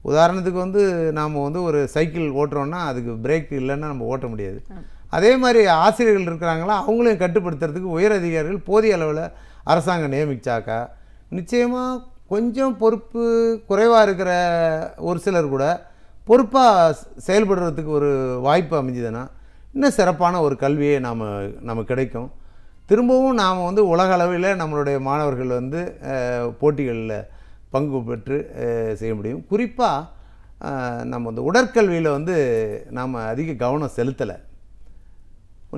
உதாரணத்துக்கு வந்து நாம் வந்து ஒரு சைக்கிள் ஓட்டுறோன்னா அதுக்கு பிரேக் இல்லைன்னா நம்ம ஓட்ட முடியாது. அதே மாதிரி ஆசிரியர்கள் இருக்கிறாங்களா, அவங்களையும் கட்டுப்படுத்துறதுக்கு உயர் அதிகாரிகள் போதிய அளவில் அரசாங்கம் நியமிச்சாக்கா நிச்சயமாக கொஞ்சம் பொறுப்பு குறைவாக இருக்கிற ஒரு சிலர் கூட பொறுப்பாக செயல்படுறதுக்கு ஒரு வாய்ப்பு அமைஞ்சதுன்னா இன்னும் சிறப்பான ஒரு கல்வியை நமக்கு கிடைக்கும். திரும்பவும் நாம் வந்து உலக அளவில் நம்மளுடைய மாணவர்கள் வந்து போட்டிகளில் பங்கு பெற்று செய்ய முடியும். குறிப்பாக நம்ம வந்து உடற்கல்வியில் வந்து நாம் அதிக கவனம் செலுத்தலை.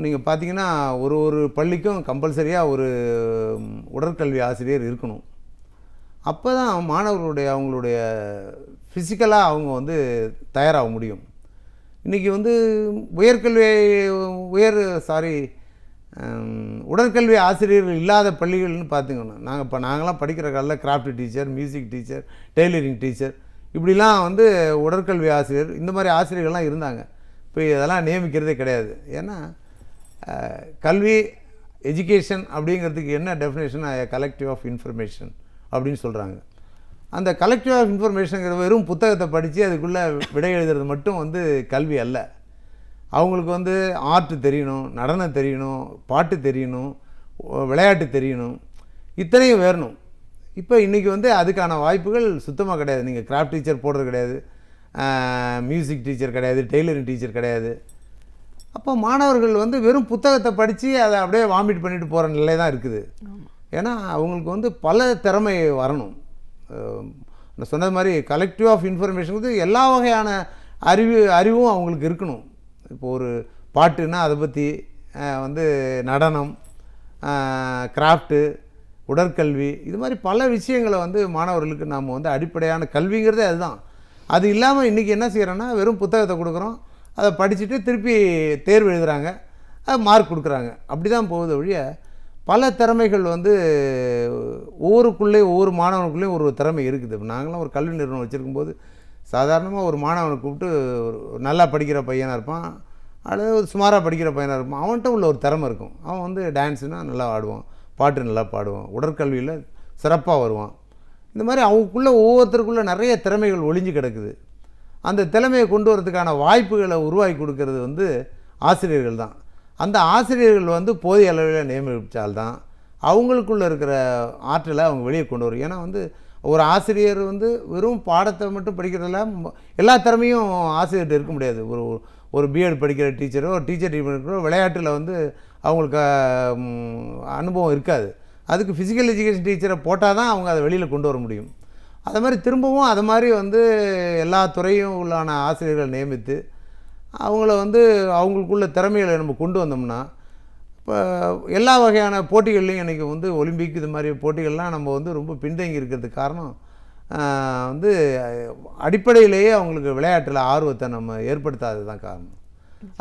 நீங்கள் பார்த்தீங்கன்னா ஒரு பள்ளிக்கும் கம்பல்சரியாக ஒரு உடற்கல்வி ஆசிரியர் இருக்கணும். அப்போ தான் அவங்களுடைய ஃபிசிக்கலாக அவங்க வந்து தயாராக முடியும். இன்றைக்கி வந்து உடற்கல்வி ஆசிரியர்கள் இல்லாத பள்ளிகள்னு பார்த்திங்கன்னா நாங்களாம் படிக்கிற காலத்தில் craft teacher, music teacher, tailoring teacher இப்படிலாம் வந்து உடற்கல்வி ஆசிரியர் இந்த மாதிரி ஆசிரியர்கள்லாம் இருந்தாங்க. இப்போ இதெல்லாம் நியமிக்கிறதே கிடையாது. ஏன்னா கல்வி எஜுகேஷன் அப்படிங்கிறதுக்கு என்ன டெஃபினேஷன், கலெக்டிவ் ஆஃப் இன்ஃபர்மேஷன் அப்படின்னு சொல்கிறாங்க. அந்த கலெக்டிவ் ஆஃப் இன்ஃபர்மேஷனுங்கிற வெறும் புத்தகத்தை படித்து அதுக்குள்ளே விடை எழுதுறது மட்டும் வந்து கல்வி அல்ல. அவங்களுக்கு வந்து ஆர்ட் தெரியணும், நடனம் தெரியணும், பாட்டு தெரியணும், விளையாட்டு தெரியணும், இத்தனையும் வேணும். இப்போ இன்றைக்கி வந்து அதுக்கான வாய்ப்புகள் சுத்தமாக கிடையாது. நீங்கள் கிராஃப்ட் டீச்சர் போடுறது கிடையாது, மியூசிக் டீச்சர் கிடையாது, டெய்லரிங் டீச்சர் கிடையாது. அப்போ மாணவர்கள் வந்து வெறும் புத்தகத்தை படித்து அதை அப்படியே வாமிட் பண்ணிட்டு போகிற நிலை தான் இருக்குது. ஏன்னா அவங்களுக்கு வந்து பல திறமை வரணும். நான் சொன்னது மாதிரி கலெக்டிவ் ஆஃப் இன்ஃபர்மேஷனுக்கு எல்லா வகையான அறிவும் அவங்களுக்கு இருக்கணும். இப்போது ஒரு பாட்டுன்னா அதை பற்றி வந்து நடனம், கிராஃப்ட்டு, உடற்கல்வி இது மாதிரி பல விஷயங்களை வந்து மாணவர்களுக்கு நாம் வந்து அடிப்படையான கல்விங்கிறதே அதுதான். அது இல்லாமல் இன்றைக்கி என்ன செய்கிறோன்னா வெறும் புத்தகத்தை கொடுக்குறோம், அதை படிச்சுட்டு திருப்பி தேர்வு எழுதுகிறாங்க, மார்க் கொடுக்குறாங்க. அப்படி தான் போகுது ஒழிய பல திறமைகள் வந்து ஒவ்வொரு மாணவனுக்குள்ளேயும் ஒரு திறமை இருக்குது. இப்போ நாங்களாம் ஒரு கல்வி நிறுவனம் வச்சுருக்கும்போது சாதாரணமாக ஒரு மாணவனை கூப்பிட்டு நல்லா படிக்கிற பையனாக இருப்பான் அல்லது ஒரு சுமாராக படிக்கிற பையனாக இருப்பான், அவன்கிட்ட உள்ள ஒரு திறமை இருக்கும். அவன் வந்து டான்ஸுனால் நல்லா ஆடுவான், பாட்டு நல்லா பாடுவான், உடற்கல்வியில் சிறப்பாக வருவான். இந்த மாதிரி அவங்களுக்குள்ளே ஒவ்வொருத்தருக்குள்ளே நிறைய திறமைகள் ஒளிஞ்சு கிடக்குது. அந்த திறமையை கொண்டு வரதுக்கான வாய்ப்புகளை உருவாக்கி கொடுக்கறது வந்து ஆசிரியர்கள் தான். அந்த ஆசிரியர்கள் வந்து போதிய அளவில் நியமித்தால்தான் அவங்களுக்குள்ளே இருக்கிற ஆற்றலை அவங்க வெளியே கொண்டு வரும். ஏன்னா வந்து ஒரு ஆசிரியர் வந்து வெறும் பாடத்தை மட்டும் படிக்கிறதில்ல, எல்லா திறமையும் ஆசிரியர்கிட்ட இருக்க முடியாது. ஒரு பிஎட் படிக்கிற டீச்சரோ, ஒரு டீச்சர் படிக்கிறோ விளையாட்டில் வந்து அவங்களுக்கு அனுபவம் இருக்காது. அதுக்கு ஃபிசிக்கல் எஜுகேஷன் டீச்சரை போட்டால் தான் அவங்க அதை வெளியில் கொண்டு வர முடியும். அது மாதிரி திரும்பவும் அது மாதிரி வந்து எல்லா துறையும் உள்ளான ஆசிரியர்களை நியமித்து அவங்கள வந்து அவங்களுக்குள்ள திறமைகளை நம்ம கொண்டு வந்தோம்னா இப்போ எல்லா வகையான போட்டிகள்லையும் இன்றைக்கி வந்து ஒலிம்பிக் இது மாதிரி போட்டிகள்லாம் நம்ம வந்து ரொம்ப பின்தங்கி இருக்கிறதுக்கு காரணம் வந்து அடிப்படையிலேயே அவங்களுக்கு விளையாட்டில் ஆர்வத்தை நம்ம ஏற்படுத்தாதது தான் காரணம்.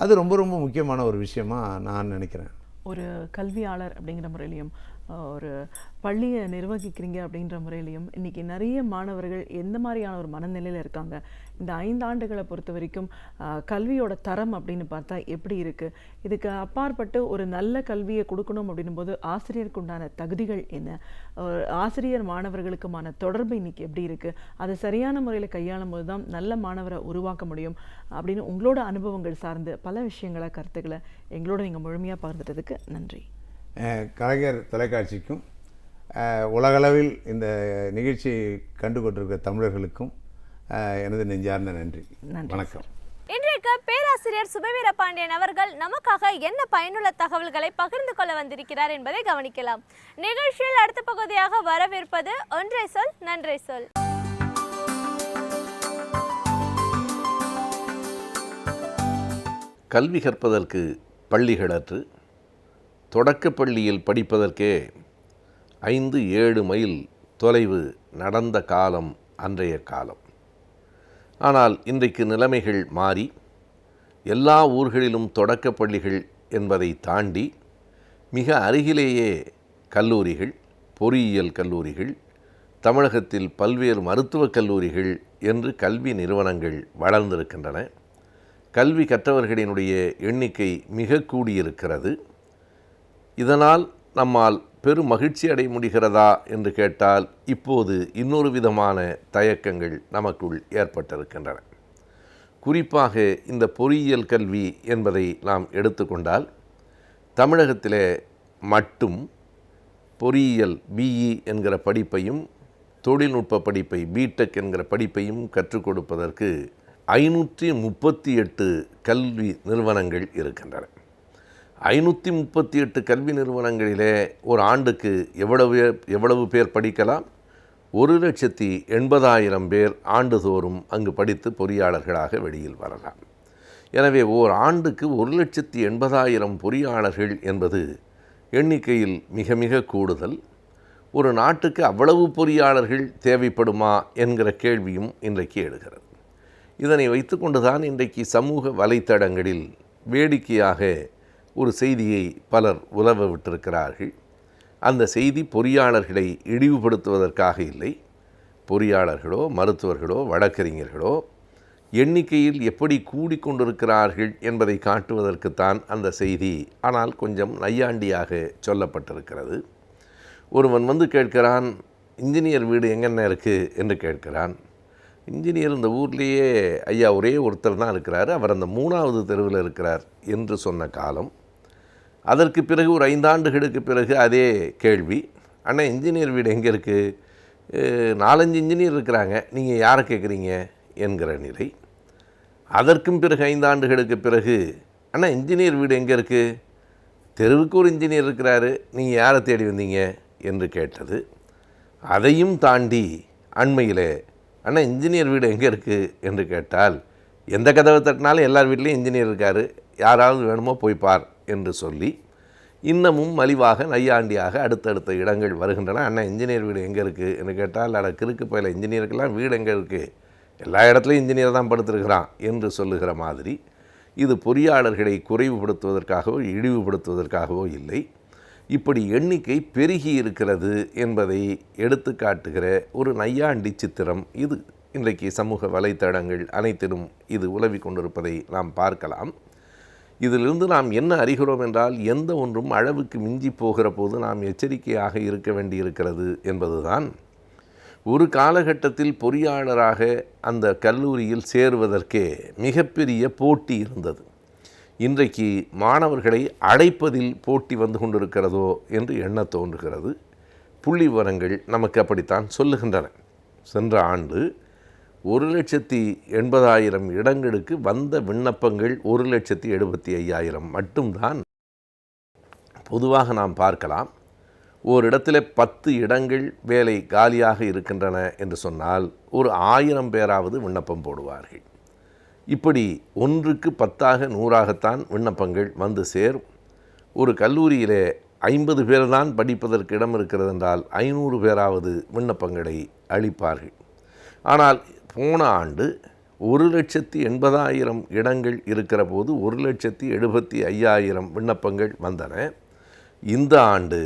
அது ரொம்ப ரொம்ப முக்கியமான ஒரு விஷயமா நான் நினைக்கிறேன். ஒரு கல்வியாளர் அப்படிங்கிற முறையிலையும் ஒரு பள்ளியை நிர்வகிக்கிறீங்க அப்படின்ற முறையிலையும் இன்றைக்கி நிறைய மாணவர்கள் எந்த மாதிரியான ஒரு மனநிலையில் இருக்காங்க? இந்த 5 ஆண்டுகளை பொறுத்த வரைக்கும் கல்வியோட தரம் அப்படின்னு பார்த்தா எப்படி இருக்குது? இதுக்கு அப்பாற்பட்டு ஒரு நல்ல கல்வியை கொடுக்கணும் அப்படின்னும் போது ஆசிரியருக்கு உண்டான தகுதிகள் என்ன? ஆசிரியர் மாணவர்களுக்குமான தொடர்பு இன்றைக்கி எப்படி இருக்குது? அதை சரியான முறையில் கையாளும் போது தான் நல்ல மாணவரை உருவாக்க முடியும் அப்படின்னு உங்களோட அனுபவங்கள் சார்ந்து பல விஷயங்களை, கருத்துக்களை எங்களோட நீங்கள் முழுமையாக பகிர்ந்துட்டதுக்கு நன்றி. கலைஞர் தொலைக்காட்சிக்கும் உலகளவில் இந்த நிகழ்ச்சியை கண்டு கொண்டிருக்கிற தமிழர்களுக்கும் எனது நெஞ்சார்ந்த நன்றி. வணக்கம். இன்றைக்கு பேராசிரியர் சுபவீர பாண்டியன் அவர்கள் நமக்காக என்ன பயனுள்ள தகவல்களை பகிர்ந்து கொள்ள வந்திருக்கிறார் என்பதை கவனிக்கலாம். நிகழ்ச்சியில் அடுத்த பகுதியாக வரவிருப்பது ஒன்றை சொல் நன்றை சொல். கல்வி கற்பதற்கு பள்ளிகளற்று தொடக்க பள்ளியில் படிப்பதற்கே 5-7 மைல் தொலைவு நடந்த காலம் அன்றைய காலம். ஆனால் இன்றைக்கு நிலைமைகள் மாறி எல்லா ஊர்களிலும் தொடக்க பள்ளிகள் என்பதை தாண்டி மிக அருகிலேயே கல்லூரிகள், பொறியியல் கல்லூரிகள், தமிழகத்தில் பல்வேறு மருத்துவக் கல்லூரிகள் என்று கல்வி நிறுவனங்கள் வளர்ந்திருக்கின்றன. கல்வி கற்றவர்களினுடைய எண்ணிக்கை மிக கூடியிருக்கிறது. இதனால் நம்மால் பெரும் மகிழ்ச்சி அடைய முடிகிறதா என்று கேட்டால் இப்போது இன்னொரு விதமான தயக்கங்கள் நமக்குள் ஏற்பட்டிருக்கின்றன. குறிப்பாக இந்த பொறியியல் கல்வி என்பதை நாம் எடுத்துக்கொண்டால் தமிழகத்திலே மட்டும் பொறியியல் பிஇ என்கிற படிப்பையும் தொழில்நுட்ப படிப்பை பிடெக் என்கிற படிப்பையும் கற்றுக் கொடுப்பதற்கு 538 கல்வி நிறுவனங்கள் இருக்கின்றன. 538 கல்வி நிறுவனங்களிலே ஒரு ஆண்டுக்கு எவ்வளவு பேர் படிக்கலாம்? 1,80,000 பேர் ஆண்டுதோறும் அங்கு படித்து பொறியாளர்களாக வெளியில் வரலாம். எனவே ஓர் ஆண்டுக்கு 1,80,000 பொறியாளர்கள் என்பது எண்ணிக்கையில் மிக மிக கூடுதல். ஒரு நாட்டுக்கு அவ்வளவு பொறியாளர்கள் தேவைப்படுமா என்கிற கேள்வியும் இன்றைக்கு எழுகிறது. இதனை வைத்துக்கொண்டுதான் இன்றைக்கு சமூக வலைத்தளங்களில் வேடிக்கையாக ஒரு செய்தியை பலர் உலவ விட்டிருக்கிறார்கள். அந்த செய்தி பொறியாளர்களை இழிவுபடுத்துவதற்காக இல்லை. பொறியாளர்களோ மருத்துவர்களோ வழக்கறிஞர்களோ எண்ணிக்கையில் எப்படி கூடிக்கொண்டிருக்கிறார்கள் என்பதை காட்டுவதற்குத்தான் அந்த செய்தி. ஆனால் கொஞ்சம் நையாண்டியாக சொல்லப்பட்டிருக்கிறது. ஒருவன் வந்து கேட்கிறான், இன்ஜினியர் வீடு எங்கென்ன இருக்குது என்று கேட்கிறான். இன்ஜினியர் இந்த ஊர்லேயே ஐயா ஒரே ஒருத்தர் தான் இருக்கிறார், அவர் அந்த 3வது தெருவில் இருக்கிறார் என்று சொன்ன காலம். அதற்கு பிறகு ஒரு 5 ஆண்டுகளுக்கு பிறகு அதே கேள்வி, அண்ணா இன்ஜினியர் வீடு எங்கே இருக்குது? 4-5 இன்ஜினியர் இருக்கிறாங்க, நீங்கள் யாரை கேட்குறீங்க என்கிற நிலை. அதற்கும் பிறகு 5 ஆண்டுகளுக்கு பிறகு, அண்ணா இன்ஜினியர் வீடு எங்கே இருக்குது? தெருவுக்கு ஒரு இன்ஜினியர் இருக்கிறாரு, நீங்கள் யாரை தேடி வந்தீங்க என்று கேட்டது. அதையும் தாண்டி அண்மையிலே, அண்ணா இன்ஜினியர் வீடு எங்கே இருக்குது என்று கேட்டால், எந்த கதவை தட்டினாலும் எல்லார் வீட்லேயும் இன்ஜினியர் இருக்கார், யாராவது வேணுமோ போய் பார் என்று சொல்லி இன்னமும் மலிவாக நையாண்டியாக அடுத்தடுத்த இடங்கள் வருகின்றன. அண்ணா இன்ஜினியர் வீடு எங்கே இருக்குது என்று கேட்டால், அட கிறுக்கு பயில இன்ஜினியருக்கெல்லாம் வீடு எங்கே இருக்குது, எல்லா இடத்துலையும் இன்ஜினியர் தான் படுத்திருக்கிறான் என்று சொல்லுகிற மாதிரி. இது பொறியாளர்களை குறைவுபடுத்துவதற்காகவோ இழிவுபடுத்துவதற்காகவோ இல்லை. இப்படி எண்ணிக்கை பெருகி இருக்கிறது என்பதை எடுத்து காட்டுகிற ஒரு நையாண்டி சித்திரம் இது. இன்றைக்கு சமூக வலைத்தளங்கள் அனைத்திலும் இது உலவி கொண்டிருப்பதை நாம் பார்க்கலாம். இதிலிருந்து நாம் என்ன அறிகிறோம் என்றால், எந்த ஒன்றும் அளவுக்கு மிஞ்சி போகிற போது நாம் எச்சரிக்கையாக இருக்க வேண்டியிருக்கிறது என்பதுதான். ஒரு காலகட்டத்தில் பொறியாளராக அந்த கல்லூரியில் சேருவதற்கே மிகப்பெரிய போட்டி இருந்தது. இன்றைக்கு மாணவர்களை அடைப்பதில் போட்டி வந்து கொண்டிருக்கிறதோ என்று எண்ண தோன்றுகிறது. புள்ளி விவரங்கள் நமக்கு அப்படித்தான் சொல்லுகின்றன. சென்ற ஆண்டு 1,80,000 இடங்களுக்கு வந்த விண்ணப்பங்கள் 1,75,000 மட்டும்தான். பொதுவாக நாம் பார்க்கலாம், ஓரிடத்தில் 10 இடங்கள் வேலை காலியாக இருக்கின்றன என்று சொன்னால் ஒரு 1000 பேராவது விண்ணப்பம் போடுவார்கள். இப்படி 1க்கு 10ஆக 100ஆகத்தான் விண்ணப்பங்கள் வந்து சேரும். ஒரு கல்லூரியிலே 50 பேர் தான் படிப்பதற்கு இடம் இருக்கிறது என்றால் 500 பேராவது விண்ணப்பங்களை அளிப்பார்கள். ஆனால் போன ஆண்டு 1,80,000 இடங்கள் இருக்கிற போது 1,75,000 விண்ணப்பங்கள் வந்தன. இந்த ஆண்டு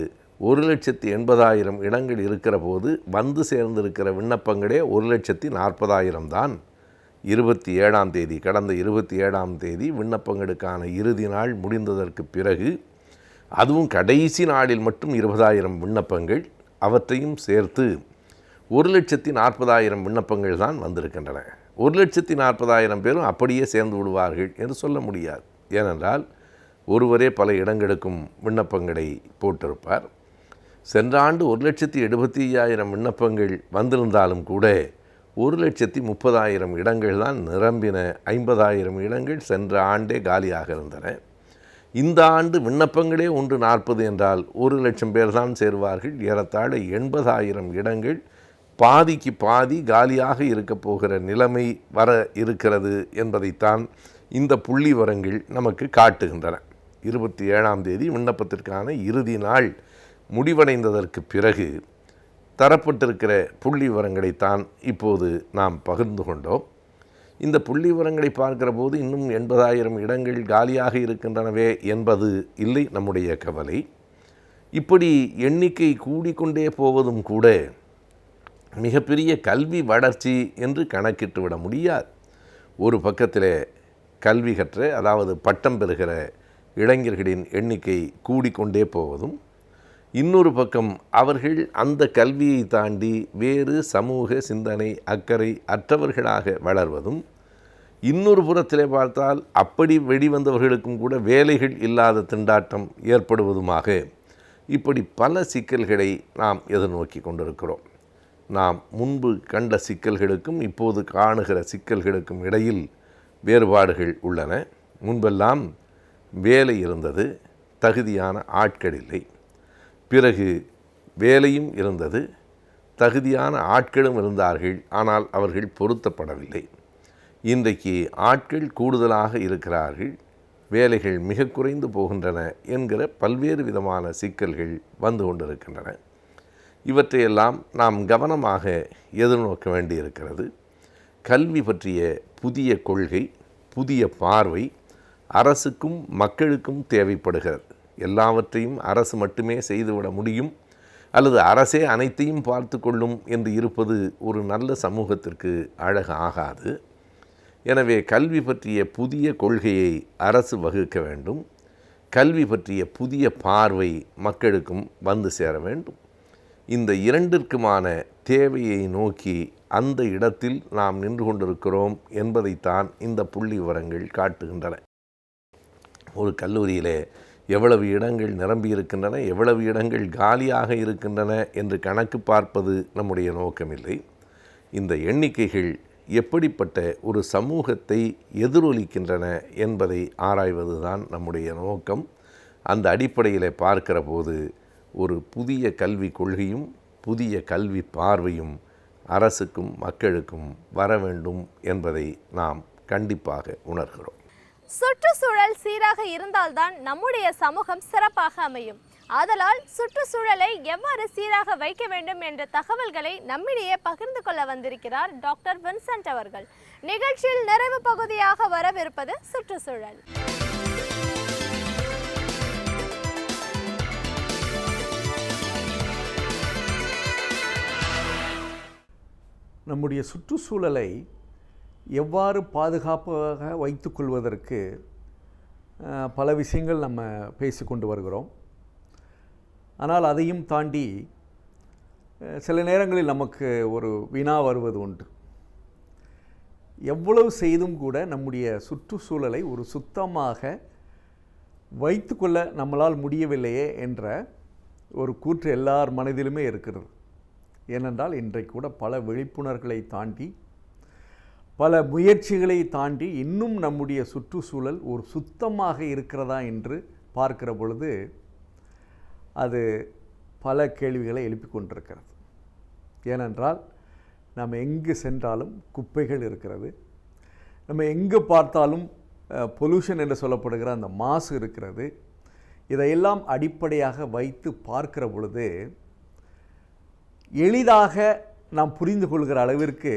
1,80,000 இடங்கள் இருக்கிற போது வந்து சேர்ந்திருக்கிற விண்ணப்பங்களே 1,40,000 தான். 27ஆம் தேதி, கடந்த 27ஆம் தேதி விண்ணப்பங்களுக்கான இறுதி நாள் முடிந்ததற்கு பிறகு, அதுவும் கடைசி நாளில் மட்டும் 20,000 விண்ணப்பங்கள், அவற்றையும் சேர்த்து 1,40,000 விண்ணப்பங்கள் தான் வந்திருக்கின்றன. 1,40,000 பேரும் அப்படியே சேர்ந்து விடுவார்கள் என்று சொல்ல முடியாது. ஏனென்றால் ஒருவரே பல இடங்களுக்கும் விண்ணப்பங்களை போட்டிருப்பார். சென்ற ஆண்டு 1,75,000 விண்ணப்பங்கள் வந்திருந்தாலும் கூட 1,30,000 இடங்கள் தான் நிரம்பின. 50,000 இடங்கள் சென்ற ஆண்டே காலியாக இருந்தன. இந்த ஆண்டு விண்ணப்பங்களே 140 என்றால் 1,00,000 பேர் தான் சேருவார்கள். ஏறத்தாழ 80,000 இடங்கள் பாதிக்கு பாதி காலியாக இருக்க போகிற நிலைமை வர இருக்கிறது என்பதைத்தான் இந்த புள்ளி விவரங்கள் நமக்கு காட்டுகின்றன. 27ஆம் தேதி விண்ணப்பத்திற்கான இறுதி நாள் முடிவடைந்ததற்கு பிறகு தரப்பட்டிருக்கிற புள்ளி விவரங்களைத்தான் இப்போது நாம் பகிர்ந்து கொண்டோம். இந்த புள்ளி விவரங்களை பார்க்கிற போது இன்னும் 80,000 இடங்கள் காலியாக இருக்கின்றனவே என்பது இல்லை நம்முடைய கவலை. இப்படி எண்ணிக்கை கூடிக்கொண்டே போவதும் கூட மிகப்பெரிய கல்வி வளர்ச்சி என்று கணக்கிட்டு விட முடியாது. ஒரு பக்கத்தில் கல்வி கற்ற, அதாவது பட்டம் பெறுகிற இளைஞர்களின் எண்ணிக்கை கூடிக்கொண்டே போவதும், இன்னொரு பக்கம் அவர்கள் அந்த கல்வியை தாண்டி வேறு சமூக சிந்தனை அக்கறை அற்றவர்களாக வளர்வதும், இன்னொரு புறத்திலே பார்த்தால் அப்படி வெளிவந்தவர்களுக்கும் கூட வேலைகள் இல்லாத திண்டாட்டம் ஏற்படுவதுமாக இப்படி பல சிக்கல்களை நாம் எதிர்நோக்கி கொண்டிருக்கிறோம். நாம் முன்பு கண்ட சிக்கல்களுக்கும் இப்போது காணுகிற சிக்கல்களுக்கும் இடையில் வேறுபாடுகள் உள்ளன. முன்பெல்லாம் வேலை இருந்தது, தகுதியான ஆட்கள் இல்லை. பிறகு வேலையும் இருந்தது, தகுதியான ஆட்களும் இருந்தார்கள், ஆனால் அவர்கள் பொருத்தப்படவில்லை. இன்றைக்கு ஆட்கள் கூடுதலாக இருக்கிறார்கள், வேலைகள் மிக குறைந்து போகின்றன என்கிற பல்வேறு விதமான சிக்கல்கள் வந்து கொண்டிருக்கின்றன. இவற்றையெல்லாம் நாம் கவனமாக எதிர்நோக்க வேண்டியிருக்கிறது. கல்வி பற்றிய புதிய கொள்கை, புதிய பார்வை அரசுக்கும் மக்களுக்கும் தேவைப்படுகிறது. எல்லாவற்றையும் அரசு மட்டுமே செய்துவிட முடியும் அல்லது அரசே அனைத்தையும் பார்த்து கொள்ளும் என்று இருப்பது ஒரு நல்ல சமூகத்திற்கு அழகு ஆகாது. எனவே கல்வி பற்றிய புதிய கொள்கையை அரசு வகுக்க வேண்டும். கல்வி பற்றிய புதிய பார்வை மக்களுக்கும் வந்து சேர வேண்டும். இந்த இரண்டிற்குமான தேவையை நோக்கி அந்த இடத்தில் நாம் நின்று கொண்டிருக்கிறோம் என்பதைத்தான் இந்த புள்ளி விவரங்கள் காட்டுகின்றன. ஒரு கல்லூரியிலே எவ்வளவு இடங்கள் நிரம்பியிருக்கின்றன, எவ்வளவு இடங்கள் காலியாக இருக்கின்றன என்று கணக்கு பார்ப்பது நம்முடைய நோக்கமில்லை. இந்த எண்ணிக்கைகள் எப்படிப்பட்ட ஒரு சமூகத்தை எதிரொலிக்கின்றன என்பதை ஆராய்வது தான் நம்முடைய நோக்கம். அந்த அடிப்படையில் பார்க்கிற போது ஒரு புதிய கல்வி கொள்கையும் புதிய கல்வி பார்வையும் அரசுக்கும் மக்களுக்கும் வர வேண்டும் என்பதை நாம் கண்டிப்பாக உணர்கிறோம். சுற்றுச்சூழல் சீராக இருந்தால்தான் நம்முடைய சமூகம் சிறப்பாக அமையும். ஆதலால் சுற்றுச்சூழலை எவ்வாறு சீராக வைக்க வேண்டும் என்ற தகவல்களை நம்மிடையே பகிர்ந்து கொள்ள வந்திருக்கிறார் டாக்டர் வின்சென்ட் அவர்கள். நிகழ்ச்சியில் நிறைவு பகுதியாக வரவிருப்பது சுற்றுச்சூழல். நம்முடைய சுற்றுச்சூழலை எவ்வாறு பாதுகாப்பாக வைத்துக்கொள்வதற்கு பல விஷயங்கள் நம்ம பேசிக்கொண்டு வருகிறோம். ஆனால் அதையும் தாண்டி சில நேரங்களில் நமக்கு ஒரு வினா வருவது உண்டு. எவ்வளவு செய்தும் கூட நம்முடைய சுற்றுச்சூழலை ஒரு சுத்தமாக வைத்துக்கொள்ள நம்மளால் முடியவில்லையே என்ற ஒரு கூற்று எல்லார் மனதிலுமே இருக்கிறது. ஏனென்றால் இன்றைக்கு கூட பல விழிப்புணர்வுகளை தாண்டி, பல முயற்சிகளை தாண்டி இன்னும் நம்முடைய சுற்றுச்சூழல் ஒரு சுத்தமாக இருக்கிறதா என்று பார்க்கிற பொழுது அது பல கேள்விகளை எழுப்பிக் கொண்டிருக்கிறது. ஏனென்றால் நம்ம எங்கு சென்றாலும் குப்பைகள் இருக்கிறது, நம்ம எங்கு பார்த்தாலும் பொல்யூஷன் என்று சொல்லப்படுகிற அந்த மாசு இருக்கிறது. இதையெல்லாம் அடிப்படையாக வைத்து பார்க்கிற பொழுது எளிதாக நாம் புரிந்து கொள்கிற அளவிற்கு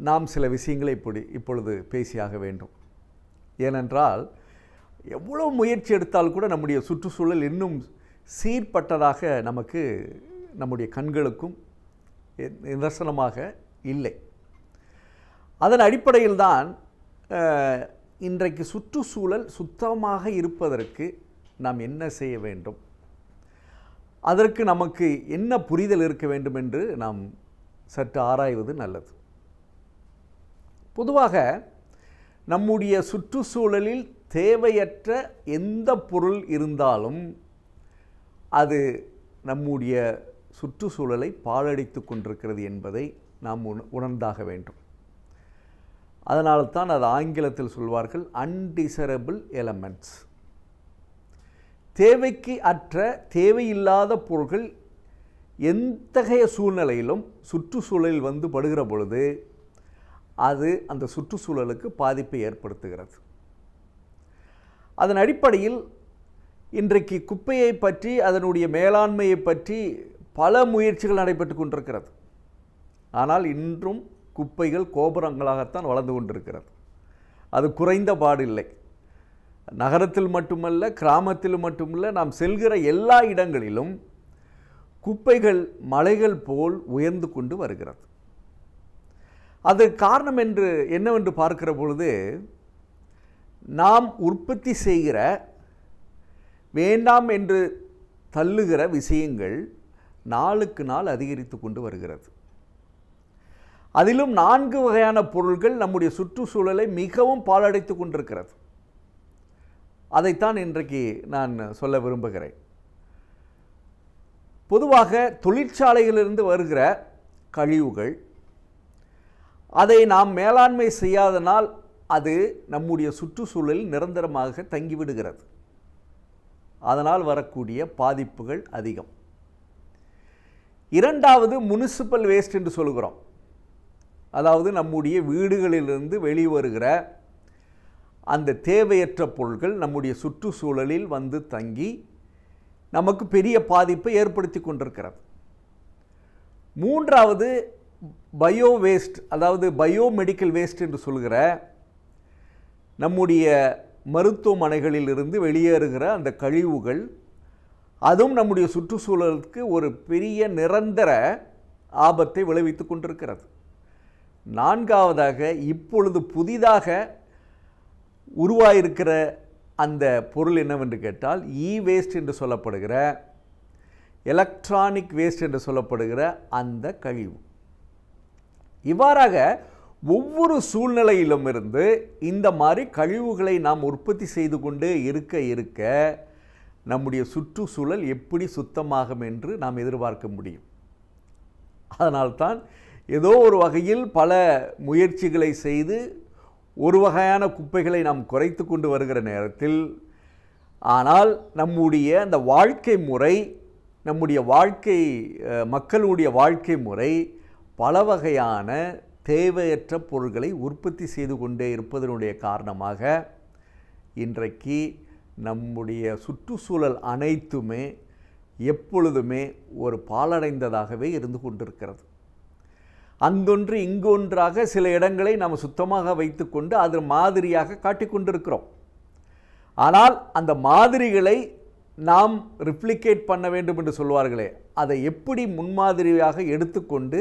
நாம் சில விஷயங்களை இப்பொழுது பேசியாக வேண்டும். ஏனென்றால் எவ்வளோ முயற்சி எடுத்தால் கூட நம்முடைய சுற்றுச்சூழல் இன்னும் சீர்பட்டதாக நமக்கு நம்முடைய கண்களுக்கும் நிதர்சனமாக இல்லை. அதன் அடிப்படையில் தான் இன்றைக்கு சுற்றுச்சூழல் சுத்தமாக இருப்பதற்கு நாம் என்ன செய்ய வேண்டும், அதற்கு நமக்கு என்ன புரிதல் இருக்க வேண்டும் என்று நாம் சற்று ஆராய்வது நல்லது. பொதுவாக நம்முடைய சுற்றுச்சூழலில் தேவையற்ற எந்த பொருள் இருந்தாலும் அது நம்முடைய சுற்றுச்சூழலை பாழடித்து கொண்டிருக்கிறது என்பதை நாம் உணர்ந்தாக வேண்டும். அதனால்தான் அது ஆங்கிலத்தில் சொல்வார்கள் அன்டிசரபிள் எலமெண்ட்ஸ். தேவைக்கு அற்ற தேவையில்லாத பொருட்கள் எத்தகைய சூழ்நிலையிலும் சுற்றுச்சூழலில் வந்து படுகிற பொழுது அது அந்த சுற்றுச்சூழலுக்கு பாதிப்பை ஏற்படுத்துகிறது. அதன் அடிப்படையில் இன்றைக்கு குப்பையை பற்றி அதனுடைய மேலாண்மையை பற்றி பல முயற்சிகள் நடைபெற்று கொண்டிருக்கிறது. ஆனால் இன்றும் குப்பைகள் கோபுரங்களாகத்தான் வளர்ந்து கொண்டிருக்கிறது. அது குறைந்த பாடில்லை. நகரத்தில் மட்டுமல்ல, கிராமத்தில் மட்டுமல்ல, நாம் செல்கிற எல்லா இடங்களிலும் குப்பைகள் மலைகள் போல் உயர்ந்து கொண்டு வருகிறது. அது காரணம் என்னவென்று பார்க்கிற பொழுது, நாம் உற்பத்தி செய்கிற வேண்டாம் என்று தள்ளுகிற விஷயங்கள் நாளுக்கு நாள் அதிகரித்து கொண்டு வருகிறது. அதிலும் 4 வகையான பொருள்கள் நம்முடைய சுற்றுச்சூழலை மிகவும் பாழடைத்து கொண்டிருக்கிறது. அதைத்தான் இன்றைக்கு நான் சொல்ல விரும்புகிறேன். பொதுவாக தொழிற்சாலைகளிலிருந்து வருகிற கழிவுகள், அதை நாம் மேலாண்மை செய்யாதனால் அது நம்முடைய சுற்றுச்சூழலில் நிரந்தரமாக தங்கிவிடுகிறது. அதனால் வரக்கூடிய பாதிப்புகள் அதிகம். இரண்டாவது முனிசிபல் வேஸ்ட் என்று சொல்கிறோம். அதாவது நம்முடைய வீடுகளிலிருந்து வெளிவருகிற அந்த தேவையற்ற பொருட்கள் நம்முடைய சுற்றுச்சூழலில் வந்து தங்கி நமக்கு பெரிய பாதிப்பை ஏற்படுத்தி கொண்டிருக்கிறது. மூன்றாவது பயோ வேஸ்ட், அதாவது பயோமெடிக்கல் வேஸ்ட் என்று சொல்கிற நம்முடைய மருத்துவமனைகளில் இருந்து வெளியேறுகிற அந்த கழிவுகள், அதுவும் நம்முடைய சுற்றுச்சூழலுக்கு ஒரு பெரிய நிரந்தர ஆபத்தை விளைவித்து கொண்டிருக்கிறது. நான்காவதாக இப்பொழுது புதிதாக உருவாயிருக்கிற அந்த பொருள் என்னவென்று கேட்டால் வேஸ்ட் என்று சொல்லப்படுகிற, எலக்ட்ரானிக் வேஸ்ட் என்று சொல்லப்படுகிற அந்த கழிவு. இவ்வாறாக ஒவ்வொரு சூழ்நிலையிலும் இருந்து இந்த மாதிரி கழிவுகளை நாம் உற்பத்தி செய்து கொண்டே இருக்க நம்முடைய சுற்றுச்சூழல் எப்படி சுத்தமாகும் என்று நாம் எதிர்பார்க்க முடியும். அதனால்தான் ஏதோ ஒரு வகையில் பல முயற்சிகளை செய்து ஒரு வகையான குப்பைகளை நாம் குறைத்து கொண்டு வருகிற நேரத்தில், ஆனால் நம்முடைய அந்த வாழ்க்கை முறை, நம்முடைய மக்களுடைய வாழ்க்கை முறை பல வகையான தேவையற்ற பொருட்களை உற்பத்தி செய்து கொண்டே இருப்பதனுடைய காரணமாக இன்றைக்கு நம்முடைய சுற்றுச்சூழல் அனைத்துமே எப்பொழுதுமே ஒரு பாழடைந்ததாகவே இருந்து கொண்டிருக்கிறது. அங்கொன்று இங்கொன்றாக சில இடங்களை நாம் சுத்தமாக வைத்துக்கொண்டு அது மாதிரியாக காட்டிக்கொண்டிருக்கிறோம். ஆனால் அந்த மாதிரிகளை நாம் ரிப்ளிகேட் பண்ண வேண்டும் என்று சொல்வார்களே, அதை எப்படி முன்மாதிரியாக எடுத்துக்கொண்டு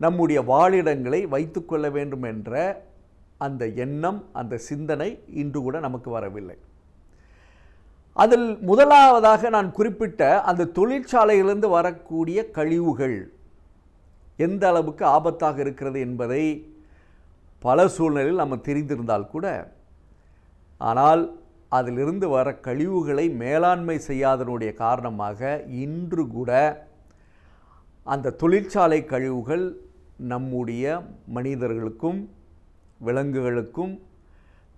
நம்முடைய வாழிடங்களை வைத்துக்கொள்ள வேண்டும் என்ற அந்த எண்ணம், அந்த சிந்தனை இன்று கூட நமக்கு வரவில்லை. அதில் முதலாவதாக நான் குறிப்பிட்ட அந்த தொழிற்சாலையிலிருந்து வரக்கூடிய கழிவுகள் எந்த அளவுக்கு ஆபத்தாக இருக்கிறது என்பதை பல சூழ்நிலையில் நம்ம தெரிந்திருந்தால் கூட, ஆனால் அதிலிருந்து வர கழிவுகளை மேலாண்மை செய்யாதனுடைய காரணமாக இன்று கூட அந்த தொழிற்சாலை கழிவுகள் நம்முடைய மனிதர்களுக்கும் விலங்குகளுக்கும்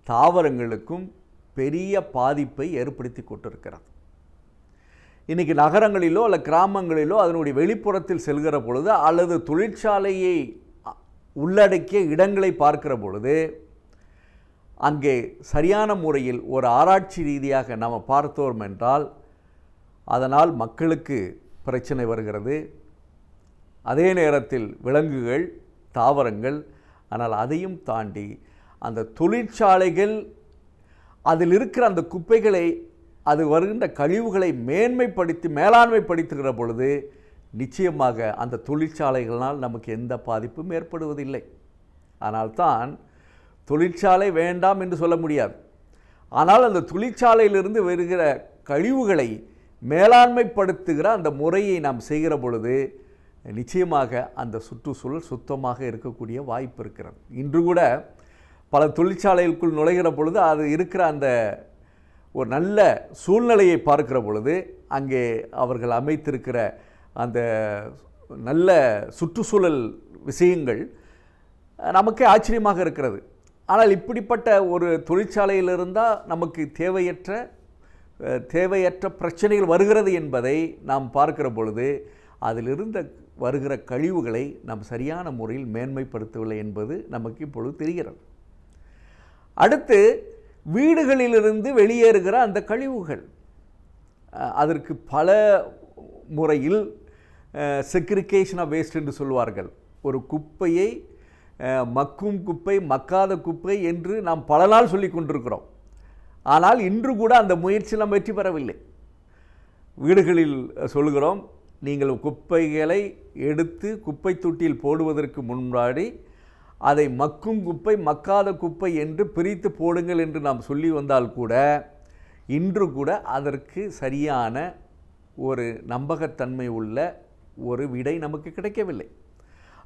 தாவரங்களுக்கும் பெரிய பாதிப்பை ஏற்படுத்தி கொண்டிருக்கிறது. இன்றைக்கி நகரங்களிலோ அல்ல கிராமங்களிலோ அதனுடைய வெளிப்புறத்தில் செல்கிற பொழுது அல்லது தொழிற்சாலையை உள்ளடக்கிய இடங்களை பார்க்கிற பொழுது அங்கே சரியான முறையில் ஒரு ஆராய்ச்சி ரீதியாக நாம் பார்த்தோம் என்றால் அதனால் மக்களுக்கு பிரச்சனை வருகிறது. அதே நேரத்தில் விலங்குகள், தாவரங்கள். ஆனால் அதையும் தாண்டி அந்த தொழிற்சாலைகள் அதில் இருக்கிற அந்த குப்பைகளை, அது வருகின்ற கழிவுகளை மேலாண்மைப்படுத்துகிற பொழுது நிச்சயமாக அந்த தொழிற்சாலைகளால் நமக்கு எந்த பாதிப்பும் ஏற்படுவதில்லை. ஆனால்தான் தொழிற்சாலை வேண்டாம் என்று சொல்ல முடியாது. ஆனால் அந்த தொழிற்சாலையிலிருந்து வருகிற கழிவுகளை மேலாண்மைப்படுத்துகிற அந்த முறையை நாம் செய்கிற பொழுது நிச்சயமாக அந்த சுற்றுச்சூழல் சுத்தமாக இருக்கக்கூடிய வாய்ப்பு இருக்கிறது. இன்று கூட பல தொழிற்சாலைகளுக்குள் நுழைகிற பொழுது அது இருக்கிற அந்த ஒரு நல்ல சூழ்நிலையை பார்க்கிற பொழுது அங்கே அவர்கள் அமைத்திருக்கிற அந்த நல்ல சுற்றுச்சூழல் விஷயங்கள் நமக்கே ஆச்சரியமாக இருக்கிறது. ஆனால் இப்படிப்பட்ட ஒரு தொழிற்சாலையில் இருந்தால் நமக்கு தேவையற்ற பிரச்சனைகள் வருகிறது என்பதை நாம் பார்க்கிற பொழுது அதிலிருந்த வருகிற கழிவுகளை நாம் சரியான முறையில் மேன்மைப்படுத்தவில்லை என்பது நமக்கு இப்பொழுது தெரிகிறது. அடுத்து வீடுகளிலிருந்து வெளியேறுகிற அந்த கழிவுகள், அதற்கு பல முறையில் செக்ரிகேஷன் ஆஃப் வேஸ்ட் என்று சொல்வார்கள். ஒரு குப்பையை மக்கும் குப்பை, மக்காத குப்பை என்று நாம் பல நாள் சொல்லி கொண்டிருக்கிறோம். ஆனால் இன்று கூட அந்த முயற்சி நாம் வெற்றி பெறவில்லை. வீடுகளில் சொல்கிறோம், நீங்கள் குப்பைகளை எடுத்து குப்பை தொட்டியில் போடுவதற்கு முன்னாடி அதை மக்கும் குப்பை, மக்காத குப்பை என்று பிரித்து போடுங்கள் என்று நாம் சொல்லி வந்தால் கூட இன்று கூட அதற்கு சரியான ஒரு நம்பகத்தன்மை உள்ள ஒரு விடை நமக்கு கிடைக்கவில்லை.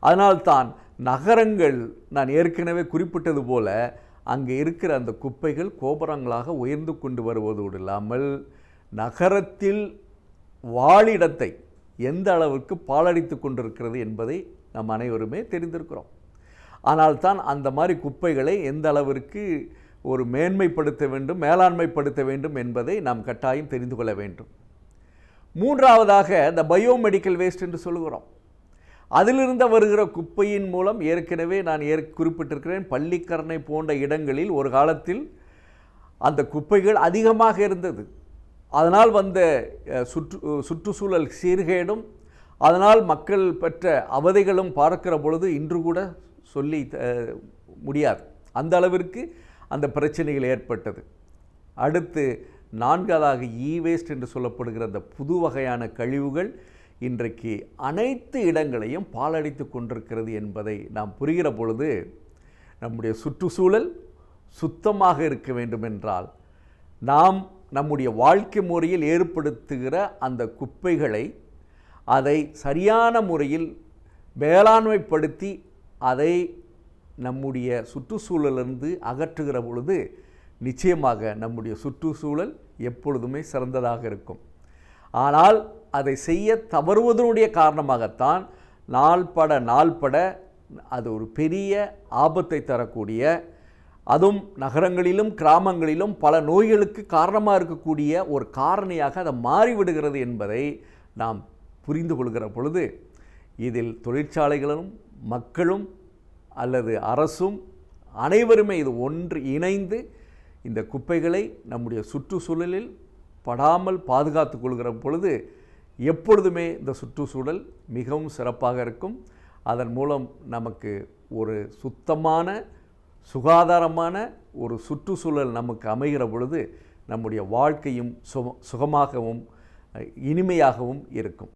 அதனால்தான் நகரங்கள், நான் ஏற்கனவே குறிப்பிட்டது போல, அங்கே இருக்கிற அந்த குப்பைகள் கோபுரங்களாக உயர்ந்து கொண்டு வருவதோடு இல்லாமல் நகரத்தில் வாழிடத்தை எந்த அளவுக்கு பாழடித்து கொண்டிருக்கிறது என்பதை நாம் அனைவருமே தெரிந்திருக்கிறோம். ஆனால் தான் அந்த மாதிரி குப்பைகளை எந்த அளவிற்கு ஒரு மேன்மைப்படுத்த வேண்டும், மேலாண்மைப்படுத்த வேண்டும் என்பதை நாம் கட்டாயம் தெரிந்து கொள்ள வேண்டும். மூன்றாவதாக இந்த பயோமெடிக்கல் வேஸ்ட் என்று சொல்கிறோம். அதிலிருந்து வருகிற குப்பையின் மூலம் ஏற்கனவே நான் குறிப்பிட்டிருக்கிறேன், பள்ளிக்கரணை போன்ற இடங்களில் ஒரு காலத்தில் அந்த குப்பைகள் அதிகமாக இருந்தது. அதனால் வந்த சுற்றுச்சூழல் சீர்கேடும், அதனால் மக்கள் பெற்ற அவதைகளும் பார்க்கிற பொழுது இன்று கூட சொல்லி முடியாது. அந்த அளவிற்கு அந்த பிரச்சனைகள் ஏற்பட்டது. அடுத்து நான்காவதாக வேஸ்ட் என்று சொல்லப்படுகிற அந்த புது வகையான கழிவுகள் இன்றைக்கு அனைத்து இடங்களையும் பாழடித்து கொண்டிருக்கிறது என்பதை நாம் புரிகிற பொழுது நம்முடைய சுற்றுச்சூழல் சுத்தமாக இருக்க வேண்டும் என்றால் நாம் நம்முடைய வாழ்க்கை முறையில் ஏற்படுத்துகிற அந்த குப்பைகளை அதை சரியான முறையில் மேலாண்மைப்படுத்தி அதை நம்முடைய சுற்றுச்சூழலிருந்து அகற்றுகிற பொழுது நிச்சயமாக நம்முடைய சுற்றுச்சூழல் எப்பொழுதுமே சிறந்ததாக இருக்கும். ஆனால் அதை செய்ய தவறுவதனுடைய காரணமாகத்தான் நாள்பட அது ஒரு பெரிய ஆபத்தை தரக்கூடிய, அதுவும் நகரங்களிலும் கிராமங்களிலும் பல நோய்களுக்கு காரணமாக இருக்கக்கூடிய ஒரு காரணியாக அதை மாறிவிடுகிறது என்பதை நாம் புரிந்து கொள்கிற பொழுது இதில் தொழிற்சாலைகளும் மக்களும் அல்லது அரசும் அனைவருமே இது ஒன்று இணைந்து இந்த குப்பைகளை நம்முடைய சுற்றுச்சூழலில் படாமல் பாதுகாத்து கொள்கிற பொழுது எப்பொழுதுமே இந்த சுற்றுச்சூழல் மிகவும் சிறப்பாக இருக்கும். அதன் மூலம் நமக்கு ஒரு சுத்தமான சுகாதாரமான ஒரு சுற்றுச்சூழல் நமக்கு அமைகிற பொழுது நம்முடைய வாழ்க்கையும் சுகமாகவும் இனிமையாகவும் இருக்கும்.